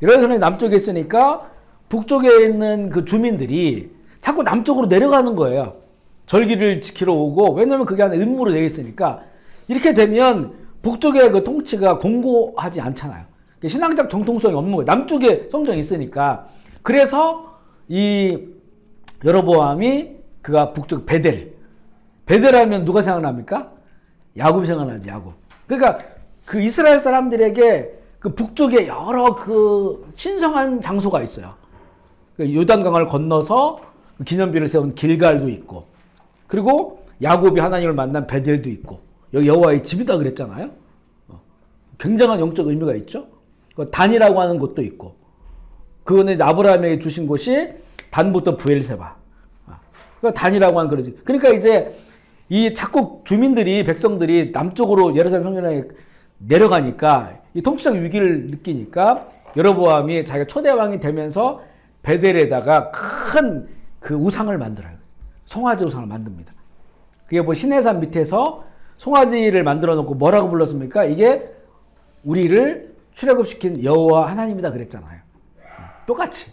예루살렘이 남쪽에 있으니까 북쪽에 있는 그 주민들이 자꾸 남쪽으로 내려가는 거예요. 절기를 지키러 오고 왜냐면 그게 하나 의무로 되어 있으니까 이렇게 되면 북쪽의 그 통치가 공고하지 않잖아요. 신앙적 정통성이 없는 거예요. 남쪽에 성전이 있으니까. 그래서 이 여로보암이 그가 북쪽 베델하면 누가 생각납니까? 야곱 생각나지, 야곱. 그러니까 그 이스라엘 사람들에게 그 북쪽에 여러 신성한 장소가 있어요. 요단강을 건너서 기념비를 세운 길갈도 있고, 그리고 야곱이 하나님을 만난 베델도 있고, 여기 여호와의 집이다 그랬잖아요. 굉장한 영적 의미가 있죠. 단이라고 하는 곳도 있고, 그거는 이제 아브라함에게 주신 곳이 단부터 부엘세바. 그러니까 단이라고 하는 거지. 그러니까 이제 이 자꾸 주민들이 백성들이 남쪽으로 예루살렘 성전에 내려가니까 이 통치적 위기를 느끼니까 여로보암이 자기가 초대 왕이 되면서 베델에다가 큰 그 우상을 만들어요. 송아지 우상을 만듭니다. 그게 뭐 시내산 밑에서 송아지를 만들어 놓고 뭐라고 불렀습니까? 이게 우리를 출애굽시킨 여호와 하나님이다 그랬잖아요. 똑같이.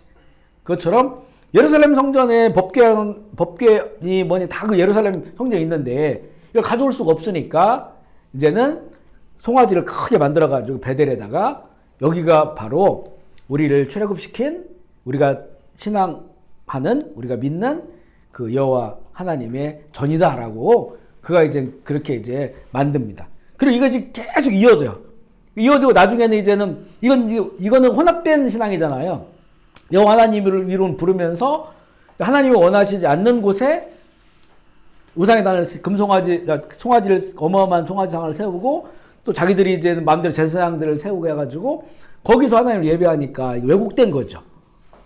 그것처럼 예루살렘 성전에 법궤니 뭐니 다 그 예루살렘 성전에 있는데 이걸 가져올 수가 없으니까 이제는 송아지를 크게 만들어가지고 베델에다가 여기가 바로 우리를 출애굽시킨 우리가 신앙하는 우리가 믿는 그 여호와 하나님의 전이다라고 그가 이제 그렇게 이제 만듭니다. 그리고 이것이 계속 이어져요. 이어지고 나중에는 이제는 이거는 혼합된 신앙이잖아요. 여호와 하나님을 이름 부르면서 하나님이 원하시지 않는 곳에 우상의 단을 송아지를 어마어마한 송아지상을 세우고 또 자기들이 이제 마음대로 제사장들을 세우게 해가지고 거기서 하나님을 예배하니까 왜곡된 거죠.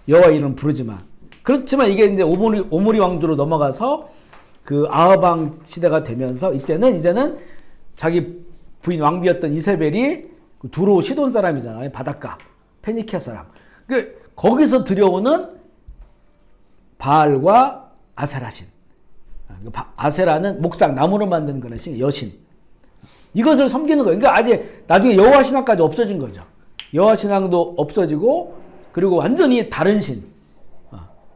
여호와 이름 부르지만 그렇지만 이게 이제 오므리 왕조로 넘어가서 그 아하방 시대가 되면서 이때는 이제는 자기 부인 왕비였던 이세벨이 두로 시돈 사람이잖아요. 바닷가 페니키아 사람. 거기서 들여오는 바알과 아세라신. 아세라는 목상 나무로 만든 그런 여신. 이것을 섬기는 거예요. 그러니까 아직 나중에 여호와 신앙까지 없어진 거죠. 여호와 신앙도 없어지고 그리고 완전히 다른 신.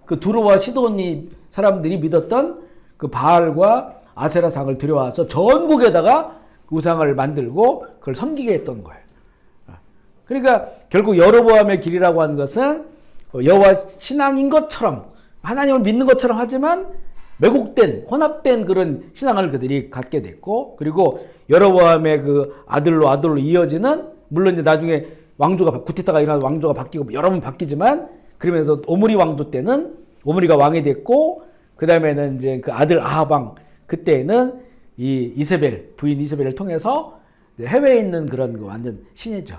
그 두로와 시돈이 사람들이 믿었던 그 바알과 아세라상을 들여와서 전국에다가 우상을 만들고 그걸 섬기게 했던 거예요. 그러니까 결국 여로보암의 길이라고 하는 것은 여호와 신앙인 것처럼 하나님을 믿는 것처럼 하지만 왜곡된 혼합된 그런 신앙을 그들이 갖게 됐고 그리고 여로보암의 그 아들로 이어지는 물론 이제 나중에 왕조가 구테타가 일어나서 왕조가 바뀌고 여러 번 바뀌지만 그러면서 오므리 왕조 때는 오므리가 왕이 됐고 그 다음에는 이제 그 아들 아하방 그때는 이 이세벨 부인 이세벨을 통해서 해외에 있는 그런 완전 신이죠.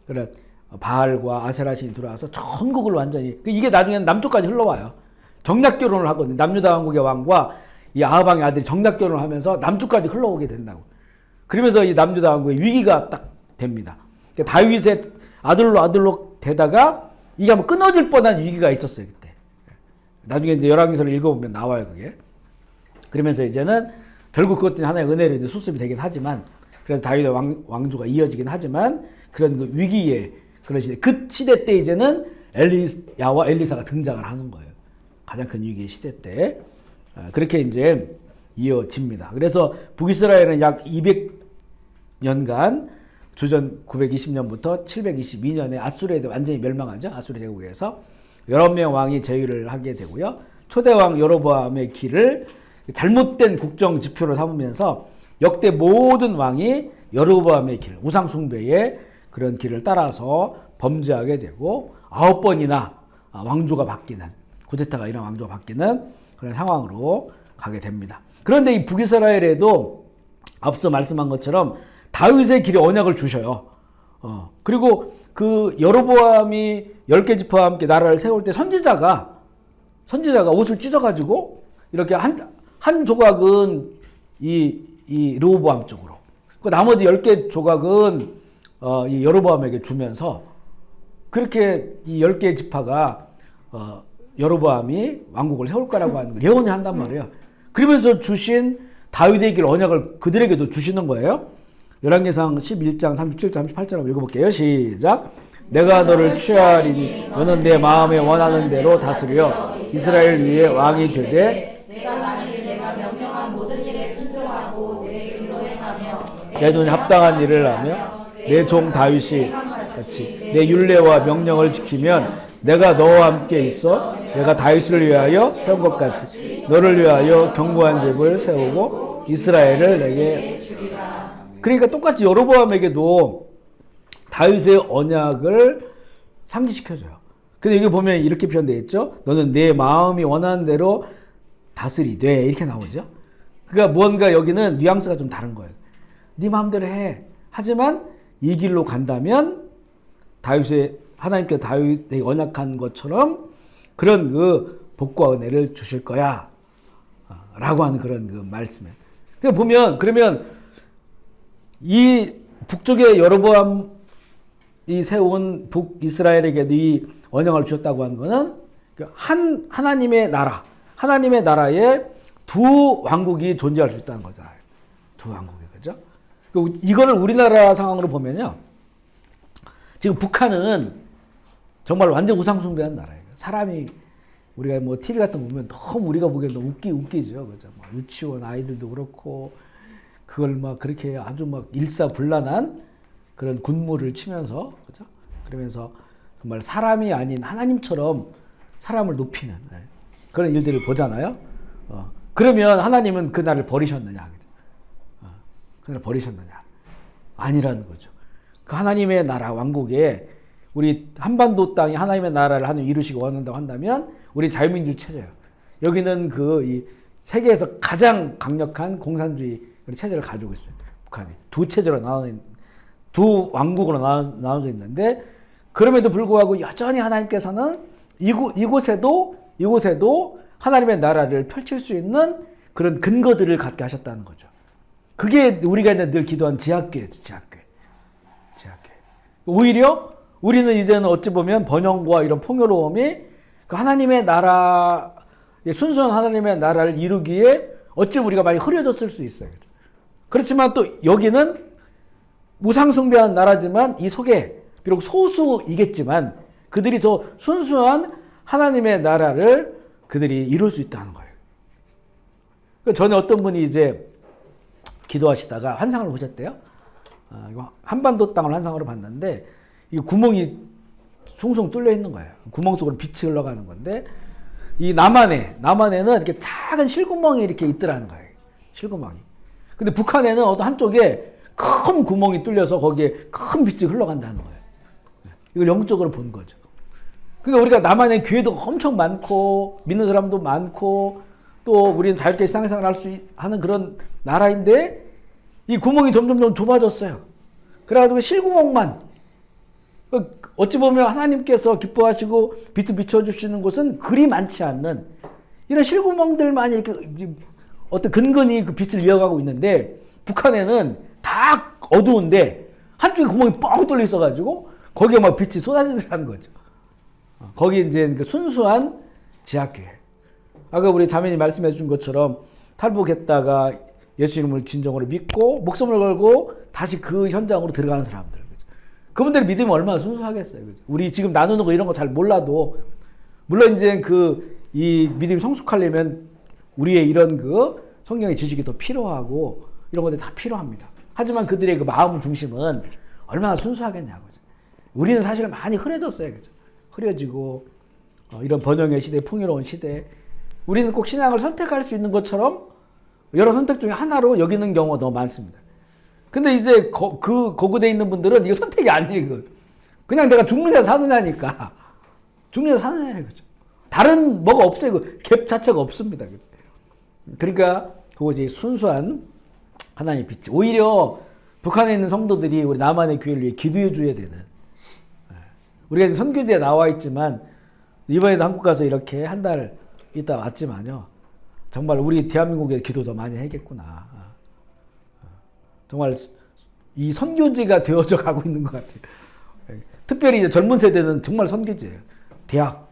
그래 바알과 아세라 신이 들어와서 전국을 완전히 이게 나중에는 남쪽까지 흘러와요. 정략 결혼을 하거든요. 남유다 왕국의 왕과 이 아하방의 아들이 정략 결혼을 하면서 남쪽까지 흘러오게 된다고. 그러면서 이 남유다 왕국의 위기가 딱 됩니다. 그러니까 다윗의 아들로 되다가 이게 한번 끊어질 뻔한 위기가 있었어요 그때. 나중에 이제 열왕기서를 읽어보면 나와요 그게. 그러면서 이제는 결국 그것들이 하나의 은혜로 이제 수습이 되긴 하지만 그래서 다윗의 왕조가 이어지긴 하지만 그런 그 위기의 그런 시대 그 시대 때 이제는 엘리야와 엘리사가 등장을 하는 거예요. 가장 큰 위기의 시대 때 그렇게 이제 이어집니다. 그래서 북이스라엘은 약 200년간 주전 920년부터 722년에 아수르에 완전히 멸망하죠. 아수르 제국에서 11명 왕이 제위를 하게 되고요. 초대왕 여로보암의 길을 잘못된 국정 지표로 삼으면서 역대 모든 왕이 여로보암의 길, 우상 숭배의 그런 길을 따라서 범죄하게 되고 9번이나 왕조가 바뀌는 구데타가 일어난 왕조가 바뀌는 그런 상황으로 가게 됩니다. 그런데 이 북이스라엘에도 앞서 말씀한 것처럼 다윗의 길에 언약을 주셔요. 그리고 그 여로보암이 10개 지파와 함께 나라를 세울 때 선지자가 옷을 찢어가지고 이렇게 한 조각은 이 르호보암 쪽으로 그 나머지 10개 조각은 이 여로보암에게 주면서 그렇게 이 10개 지파가 여로보암이 왕국을 세울 거라고 하는 걸 예언을 한단 말이에요. 그러면서 주신 다윗의 길 언약을 그들에게도 주시는 거예요. 열왕기상 11장 37절 38절 한번 읽어볼게요. 시작. 내가 너를 취하리니 너는 내 마음에 원하는 대로 다스려 이스라엘 위에 왕이 되되 내가 만일 내가 명령한 모든 일에 순종하고 내 일로 행하며 내 눈에 합당한 일을 하며 내 종 다윗이 같이 내 율례와 명령을 지키면 내가 너와 함께 있어 내가 다윗을 위하여 세운 것 같이 너를 위하여 견고한 집을 세우고 이스라엘을 내게 주리라. 그러니까 똑같이 여로보암에게도 다윗의 언약을 상기시켜줘요. 근데 여기 보면 이렇게 표현되어 있죠. 너는 내 마음이 원하는 대로 다스리되 이렇게 나오죠. 그러니까 무언가 여기는 뉘앙스가 좀 다른 거예요. 네 마음대로 해. 하지만 이 길로 간다면 다윗의 하나님께서 다윗에게 언약한 것처럼 그런 그 복과 은혜를 주실 거야. 라고 하는 그런 그 말씀에. 보면, 그러면 이 북쪽에 여로보암이 세운 북이스라엘에게도 이 언약을 주셨다고 하는 것은 하나님의 나라, 하나님의 나라에 두 왕국이 존재할 수 있다는 거잖아요. 두 왕국이, 그죠? 이거를 우리나라 상황으로 보면요. 지금 북한은 정말 완전 우상숭배한 나라예요. 사람이 우리가 뭐 TV 같은 거 보면 너무 우리가 보기엔 너무 웃기죠. 그죠? 뭐 유치원 아이들도 그렇고 그걸 막 그렇게 아주 막 일사불란한 그런 군무를 치면서, 그죠? 그러면서 정말 사람이 아닌 하나님처럼 사람을 높이는 그런 일들을 보잖아요. 그러면 하나님은 그 나라를 버리셨느냐? 그죠? 그 나라를 버리셨느냐? 아니라는 거죠. 그 하나님의 나라 왕국에 우리 한반도 땅이 하나님의 나라를 하나님 이루시기 원한다고 한다면 우리 자유민주 체제예요. 여기는 이 세계에서 가장 강력한 공산주의 체제를 가지고 있어요. 북한이 두 체제로 두 왕국으로 나눠져 있는데 그럼에도 불구하고 여전히 하나님께서는 이곳에도 하나님의 나라를 펼칠 수 있는 그런 근거들을 갖게 하셨다는 거죠. 그게 우리가 늘 기도한 지하교회죠. 지하교회. 오히려 우리는 이제는 어찌 보면 번영과 이런 풍요로움이 그 하나님의 나라, 순수한 하나님의 나라를 이루기에 어찌 우리가 많이 흐려졌을 수 있어요. 그렇지만 또 여기는 우상숭배한 나라지만 이 속에 비록 소수이겠지만 그들이 저 순수한 하나님의 나라를 그들이 이룰 수 있다는 거예요. 전에 어떤 분이 이제 기도하시다가 환상을 보셨대요. 한반도 땅을 환상으로 봤는데 이 구멍이 숭숭 뚫려 있는 거예요. 구멍 속으로 빛이 흘러가는 건데 이 남한에는 이렇게 작은 실구멍이 이렇게 있더라는 거예요. 실구멍이. 근데 북한에는 어떤 한쪽에 큰 구멍이 뚫려서 거기에 큰 빛이 흘러간다는 거예요. 이걸 영적으로 본 거죠. 그러니까 우리가 남한에 교회도 엄청 많고 믿는 사람도 많고 또 우리는 자유롭게 신앙생활 할 수 하는 그런 나라인데 이 구멍이 점점 좁아졌어요. 그래가지고 실구멍만 어찌 보면 하나님께서 기뻐하시고 빛을 비춰주시는 곳은 그리 많지 않는 이런 실구멍들만 이렇게 어떤 근근히 그 빛을 이어가고 있는데 북한에는 다 어두운데 한쪽에 구멍이 뻥 뚫려 있어가지고 거기에 막 빛이 쏟아지더라는 거죠. 거기 이제 그 순수한 지하교회. 아까 우리 자매님 말씀해 준 것처럼 탈북했다가 예수님을 진정으로 믿고 목숨을 걸고 다시 그 현장으로 들어가는 사람들. 그죠? 그분들의 믿음이 얼마나 순수하겠어요. 그죠? 우리 지금 나누는 거 이런 거 잘 몰라도 물론 이제 이 믿음이 성숙하려면 우리의 이런 그 성경의 지식이 더 필요하고 이런 것들이 다 필요합니다. 하지만 그들의 그 마음 중심은 얼마나 순수하겠냐고. 우리는 사실 많이 흐려졌어요. 그죠? 흐려지고 이런 번영의 시대, 풍요로운 시대 우리는 꼭 신앙을 선택할 수 있는 것처럼 여러 선택 중에 하나로 여기는 경우가 너무 많습니다. 근데 이제 거구되어 있는 분들은 이거 선택이 아니에요. 이거. 그냥 내가 죽느냐 사느냐니까. 죽느냐 사느냐 그죠. 다른 뭐가 없어요. 갭 자체가 없습니다. 그러니까 그것이 순수한 하나님의 빛. 오히려 북한에 있는 성도들이 우리 남한의 교회를 위해 기도해 줘야 되는. 우리가 지금 선교지에 나와 있지만 이번에도 한국 가서 이렇게 한 달 있다 왔지만요. 정말 우리 대한민국에 기도 더 많이 해야겠구나. 정말 이 선교지가 되어져 가고 있는 것 같아요. 특별히 이제 젊은 세대는 정말 선교지예요. 대학.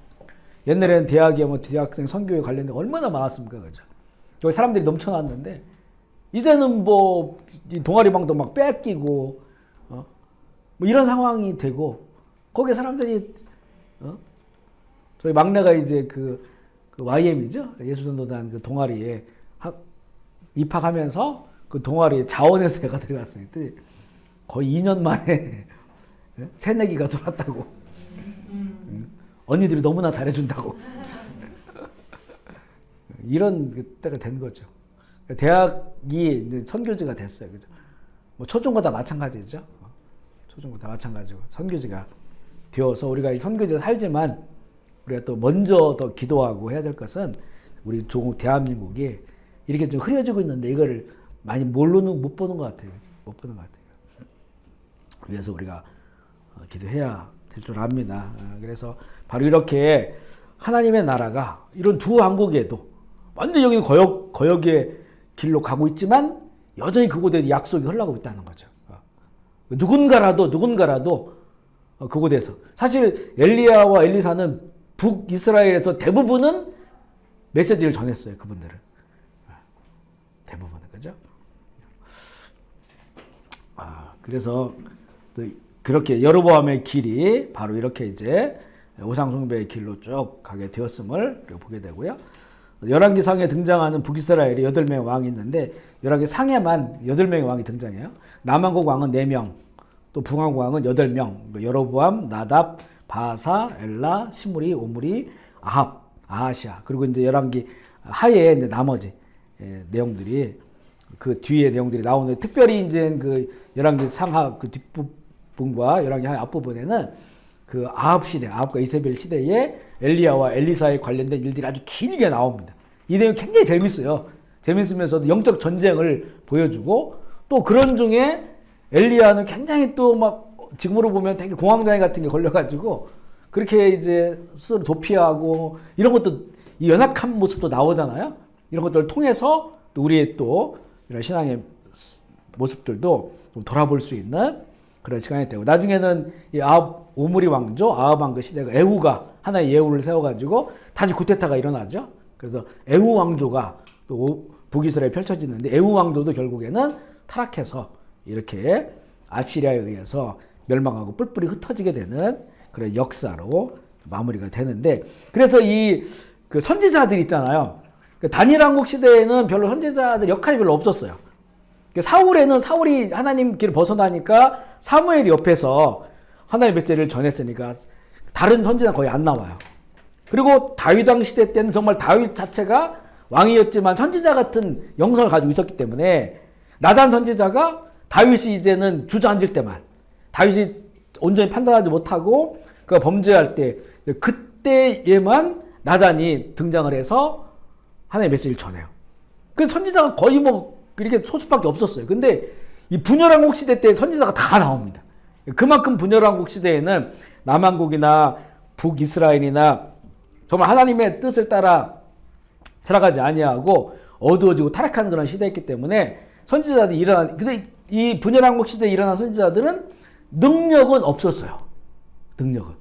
옛날에는 대학에 뭐 대학생 선교에 관련된 얼마나 많았습니까, 그죠? 여기 사람들이 넘쳐났는데 이제는 뭐 동아리방도 막 뺏기고 뭐 이런 상황이 되고 거기에 사람들이 저희 막내가 이제 그 YM이죠 예수전도단 그 동아리에 입학하면서 그 동아리에 자원에서 애가 들어갔어요. 거의 2년 만에 새내기가 돌았다고. 언니들이 너무나 잘해준다고. 이런 때가 된 거죠. 대학이 이제 선교지가 됐어요. 그죠? 뭐 초중고 다 마찬가지죠. 초중고 다 마찬가지고 선교지가 되어서 우리가 이 선교지에 살지만 우리가 또 먼저 더 기도하고 해야 될 것은 우리 조국 대한민국이 이렇게 좀 흐려지고 있는데 이거를 많이 못 보는 것 같아요. 못 보는 것 같아요. 그래서 우리가 기도해야 될 줄 압니다. 그래서 바로 이렇게 하나님의 나라가 이런 두 왕국에도 완전 여기는 거역의 길로 가고 있지만 여전히 그곳에 약속이 흘러가고 있다는 거죠. 누군가라도 그곳에서 사실 엘리야와 엘리사는 북이스라엘에서 대부분은 메시지를 전했어요. 그분들은 대부분은 그죠? 그래서 또 그렇게 여로보암의 길이 바로 이렇게 이제 우상 숭배의 길로 쭉 가게 되었음을 보게 되고요. 열왕기상에 등장하는 북이스라엘에 8명의 왕이 있는데 열왕기상에만 8명의 왕이 등장해요. 남왕국 왕은 4명, 또 북왕국 왕은 8명. 여로보암, 나답, 바사, 엘라, 시므리, 오므리, 아합, 아하시아. 그리고 이제 열왕기 하에 이제 나머지 내용들이 그 뒤에 내용들이 나오는데 특별히 이제 그 열왕기 상하 그 뒷부분과 열왕기 하의 앞부분에는 그 아합 시대, 아합과 이세벨 시대에 엘리야와 엘리사에 관련된 일들이 아주 길게 나옵니다. 이 내용이 굉장히 재밌어요. 재밌으면서도 영적 전쟁을 보여주고 또 그런 중에 엘리야는 굉장히 또 막 지금으로 보면 되게 공황장애 같은 게 걸려가지고 그렇게 이제 스스로 도피하고 이런 것도 이 연약한 모습도 나오잖아요. 이런 것들을 통해서 또 우리의 또 이런 신앙의 모습들도 좀 돌아볼 수 있는 그런 시간이 되고 나중에는 이 아합 오므리 왕조 아합 왕그 시대가 에후가 하나의 예후를 세워가지고 다시 구테타가 일어나죠. 그래서 에후 왕조가 또 북이스라엘에 펼쳐지는데 에후 왕조도 결국에는 타락해서 이렇게 아시리아에 의해서 멸망하고 뿔뿔이 흩어지게 되는 그런 역사로 마무리가 되는데 그래서 이 그 선지자들 있잖아요. 그 다니엘 왕국 시대에는 별로 선지자들 역할이 별로 없었어요. 사울에는 사울이 하나님 길을 벗어나니까 사무엘이 옆에서 하나님의 메시지를 전했으니까 다른 선지자는 거의 안 나와요. 그리고 다윗 왕 시대 때는 정말 다윗 자체가 왕이었지만 선지자 같은 영성을 가지고 있었기 때문에 나단 선지자가 다윗이 이제는 주저앉을 때만 다윗이 온전히 판단하지 못하고 그가 범죄할 때 그때에만 나단이 등장을 해서 하나님의 메시지를 전해요. 그래서 선지자가 거의 뭐 이렇게 소수밖에 없었어요. 근데 이 분열왕국 시대 때 선지자가 다 나옵니다. 그만큼 분열왕국 시대에는 남왕국이나 북이스라엘이나 정말 하나님의 뜻을 따라 살아가지 아니하고 어두워지고 타락하는 그런 시대였기 때문에 선지자들이 일어난 근데 이 분열왕국 시대에 일어난 선지자들은 능력은 없었어요. 능력은.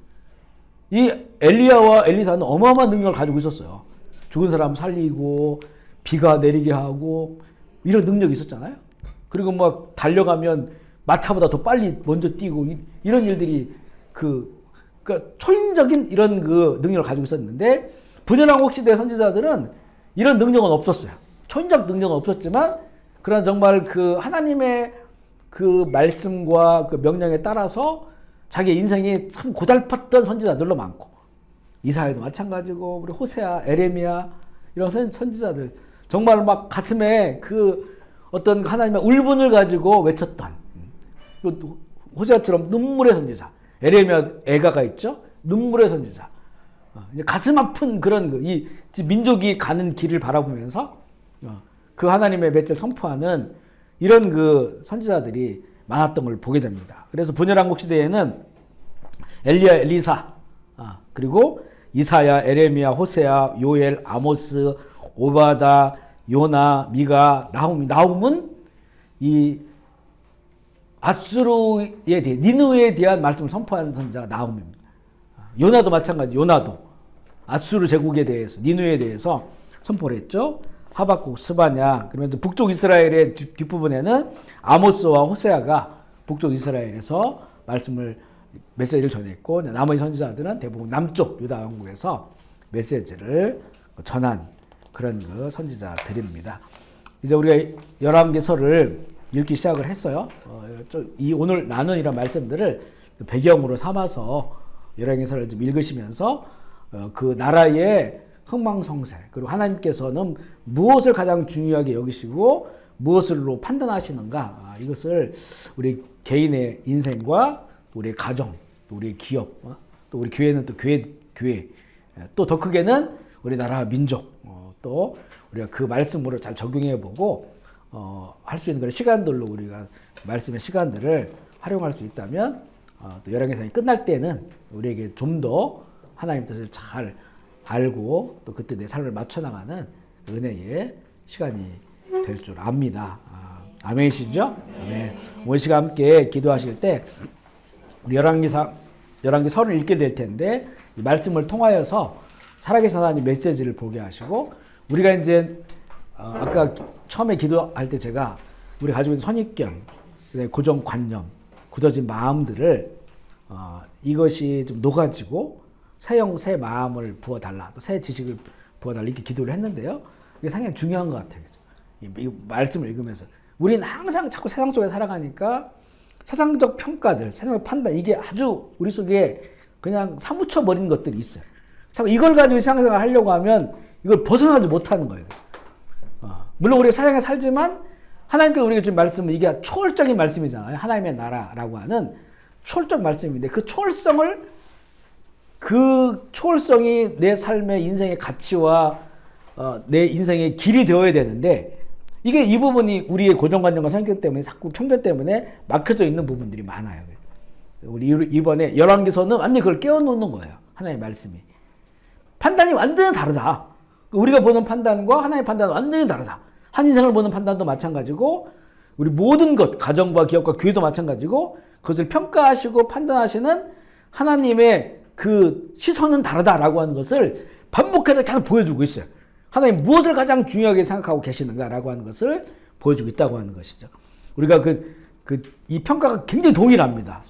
이 엘리야와 엘리사는 어마어마한 능력을 가지고 있었어요. 죽은 사람 살리고 비가 내리게 하고 이런 능력이 있었잖아요. 그리고 막 달려가면 마차보다 더 빨리 먼저 뛰고 이런 일들이 그러니까 초인적인 이런 그 능력을 가지고 있었는데 분열왕국 시대 선지자들은 이런 능력은 없었어요. 초인적 능력은 없었지만 그런 정말 그 하나님의 그 말씀과 그 명령에 따라서 자기 인생이 참 고달팠던 선지자들로 많고 이사야도 마찬가지고 우리 호세아, 에레미야 이런 선지자들 정말 막 가슴에 그 어떤 하나님의 울분을 가지고 외쳤던 호세아처럼 눈물의 선지자, 에레미야 애가가 있죠. 눈물의 선지자. 이제 가슴 아픈 그런 이 민족이 가는 길을 바라보면서 그 하나님의 메시지를 선포하는 이런 그 선지자들이 많았던 걸 보게 됩니다. 그래서 분열왕국 시대에는 엘리야, 엘리사, 그리고 이사야, 에레미야, 호세아, 요엘, 아모스, 오바다, 요나, 미가, 나훔은 이 아수르에 대해 니느웨에 대한 말씀을 선포하는 선지자가 나훔입니다. 요나도 마찬가지. 요나도 아수르 제국에 대해서 니느웨에 대해서 선포를 했죠. 하박국, 스바냐. 그러면서 북쪽 이스라엘의 뒷부분에는 아모스와 호세아가 북쪽 이스라엘에서 메시지를 전했고 나머지 선지자들은 대부분 남쪽 유다 왕국에서 메시지를 전한 그런 그 선지자들입니다. 이제 우리가 열왕기서를 읽기 시작을 했어요. 이 오늘 나눈 이런 말씀들을 배경으로 삼아서 열왕기서를 좀 읽으시면서 그 나라의 흥망성쇠 그리고 하나님께서는 무엇을 가장 중요하게 여기시고 무엇을로 판단하시는가 이것을 우리 개인의 인생과 또 우리의 가정, 또 우리의 기업, 또 우리 교회는 또 교회 또 더 크게는 우리나라 민족 또 우리가 그 말씀으로 잘 적용해보고 할 수 있는 그런 시간들로 우리가 말씀의 시간들을 활용할 수 있다면 또 열왕기상이 끝날 때는 우리에게 좀 더 하나님 뜻을 잘 알고 또 그때 내 삶을 맞춰 나가는 은혜의 시간이 될 줄 압니다. 아멘이시죠? 네. 오늘 시간 함께 기도하실 때 우리 열왕기서를 읽게 될 텐데 이 말씀을 통하여서 살아계신 하나님 메시지를 보게 하시고 우리가 이제 아까 처음에 기도할 때 제가 우리 가지고 있는 선입견, 고정관념, 굳어진 마음들을 이것이 좀 녹아지고 새 마음을 부어달라, 또 새 지식을 부어달라 이렇게 기도를 했는데요. 이게 상당히 중요한 것 같아요. 이 말씀을 읽으면서 우리는 항상 자꾸 세상 속에 살아가니까 세상적 평가들, 세상적 판단 이게 아주 우리 속에 그냥 사무쳐 버린 것들이 있어요. 자꾸 이걸 가지고 세상생활을 하려고 하면 이걸 벗어나지 못하는 거예요. 물론 우리가 세상에 살지만 하나님께서 우리가 준 말씀은 이게 초월적인 말씀이잖아요. 하나님의 나라라고 하는 초월적 말씀인데 그 초월성이 내 삶의 인생의 가치와 내 인생의 길이 되어야 되는데 이게 이 부분이 우리의 고정관념과 성격 때문에 자꾸 편견 때문에 막혀져 있는 부분들이 많아요. 우리 이번에 열왕기서는 완전히 그걸 깨워놓는 거예요. 하나님의 말씀이. 판단이 완전히 다르다. 우리가 보는 판단과 하나님의 판단은 완전히 다르다. 한 인생을 보는 판단도 마찬가지고 우리 모든 것, 가정과 기업과 교회도 마찬가지고 그것을 평가하시고 판단하시는 하나님의 그 시선은 다르다라고 하는 것을 반복해서 계속 보여주고 있어요. 하나님 무엇을 가장 중요하게 생각하고 계시는가라고 하는 것을 보여주고 있다고 하는 것이죠. 우리가 이 평가가 굉장히 동일합니다.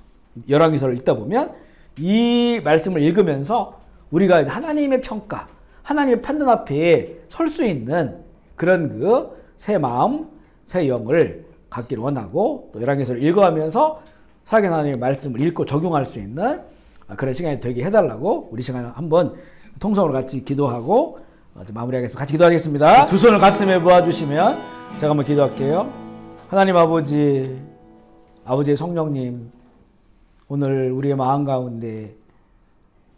열왕기서를 읽다 보면 이 말씀을 읽으면서 우리가 하나님의 평가, 하나님의 판단 앞에 설 수 있는 그런 새 마음, 새 영을 갖기를 원하고 또 열왕기서를 읽어가면서 살아계신 하나님의 말씀을 읽고 적용할 수 있는 그런 시간이 되게 해달라고 우리 시간에 한번 통성으로 같이 기도하고 마무리하겠습니다. 같이 기도하겠습니다. 두 손을 가슴에 모아주시면 제가 한번 기도할게요. 하나님 아버지, 아버지의 성령님, 오늘 우리의 마음 가운데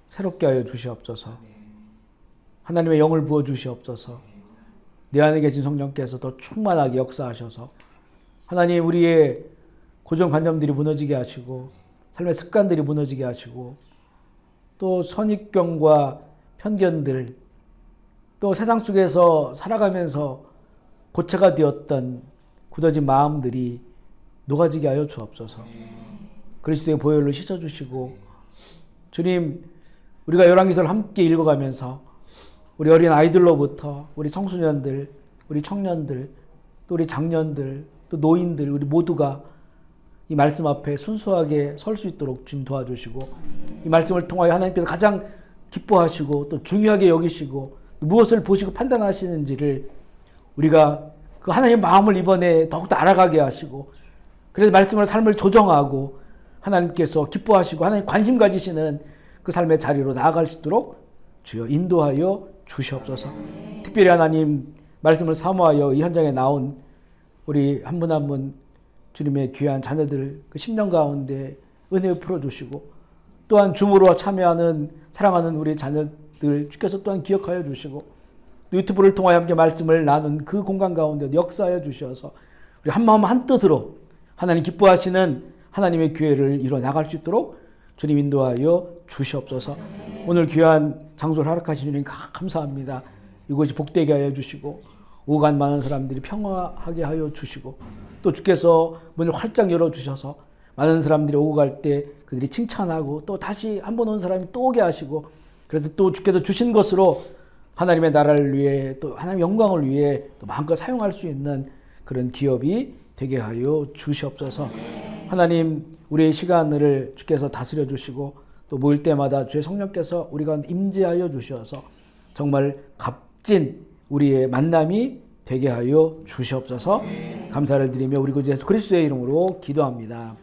새롭게 하여 주시옵소서. 하나님의 영을 부어 주시옵소서. 내 안에 계신 성령께서 더 충만하게 역사하셔서 하나님 우리의 고정관념들이 무너지게 하시고 삶의 습관들이 무너지게 하시고 또 선입견과 편견들 또 세상 속에서 살아가면서 고체가 되었던 굳어진 마음들이 녹아지게 하여 주옵소서. 그리스도의 보혈로 씻어주시고 주님 우리가 열왕기서를 함께 읽어가면서 우리 어린 아이들로부터 우리 청소년들, 우리 청년들, 또 우리 장년들, 또 노인들 우리 모두가 이 말씀 앞에 순수하게 설 수 있도록 주님 도와주시고 이 말씀을 통하여 하나님께서 가장 기뻐하시고 또 중요하게 여기시고 무엇을 보시고 판단하시는지를 우리가 그 하나님의 마음을 이번에 더욱더 알아가게 하시고 그래서 말씀을 삶을 조정하고 하나님께서 기뻐하시고 하나님 관심 가지시는 그 삶의 자리로 나아갈 수 있도록 주여 인도하여 주시옵소서. 특별히 하나님 말씀을 사모하여 이 현장에 나온 우리 한 분 한 분 주님의 귀한 자녀들 그 10년 가운데 은혜 풀어주시고 또한 줌으로 참여하는 사랑하는 우리 자녀들 주께서 또한 기억하여 주시고 유튜브를 통하여 함께 말씀을 나눈 그 공간 가운데 역사하여 주셔서 우리 한 마음 한 뜻으로 하나님 기뻐하시는 하나님의 교회를 이뤄 나갈 수 있도록 주님 인도하여 주시옵소서. 오늘 귀한 장소를 허락하신 주님 감사합니다. 이곳이 복되게 하여 주시고 오간 많은 사람들이 평화하게 하여 주시고 또 주께서 문을 활짝 열어주셔서 많은 사람들이 오고 갈 때 그들이 칭찬하고 또 다시 한 번 온 사람이 또 오게 하시고 그래서 또 주께서 주신 것으로 하나님의 나라를 위해 또 하나님의 영광을 위해 또 마음껏 사용할 수 있는 그런 기업이 되게 하여 주시옵소서. 하나님 우리의 시간을 주께서 다스려 주시고 또 모일 때마다 주의 성령께서 우리가 임재하여 주셔서 정말 값진 우리의 만남이 되게 하여 주시옵소서. 감사를 드리며 우리 구주 예수 그리스도의 이름으로 기도합니다.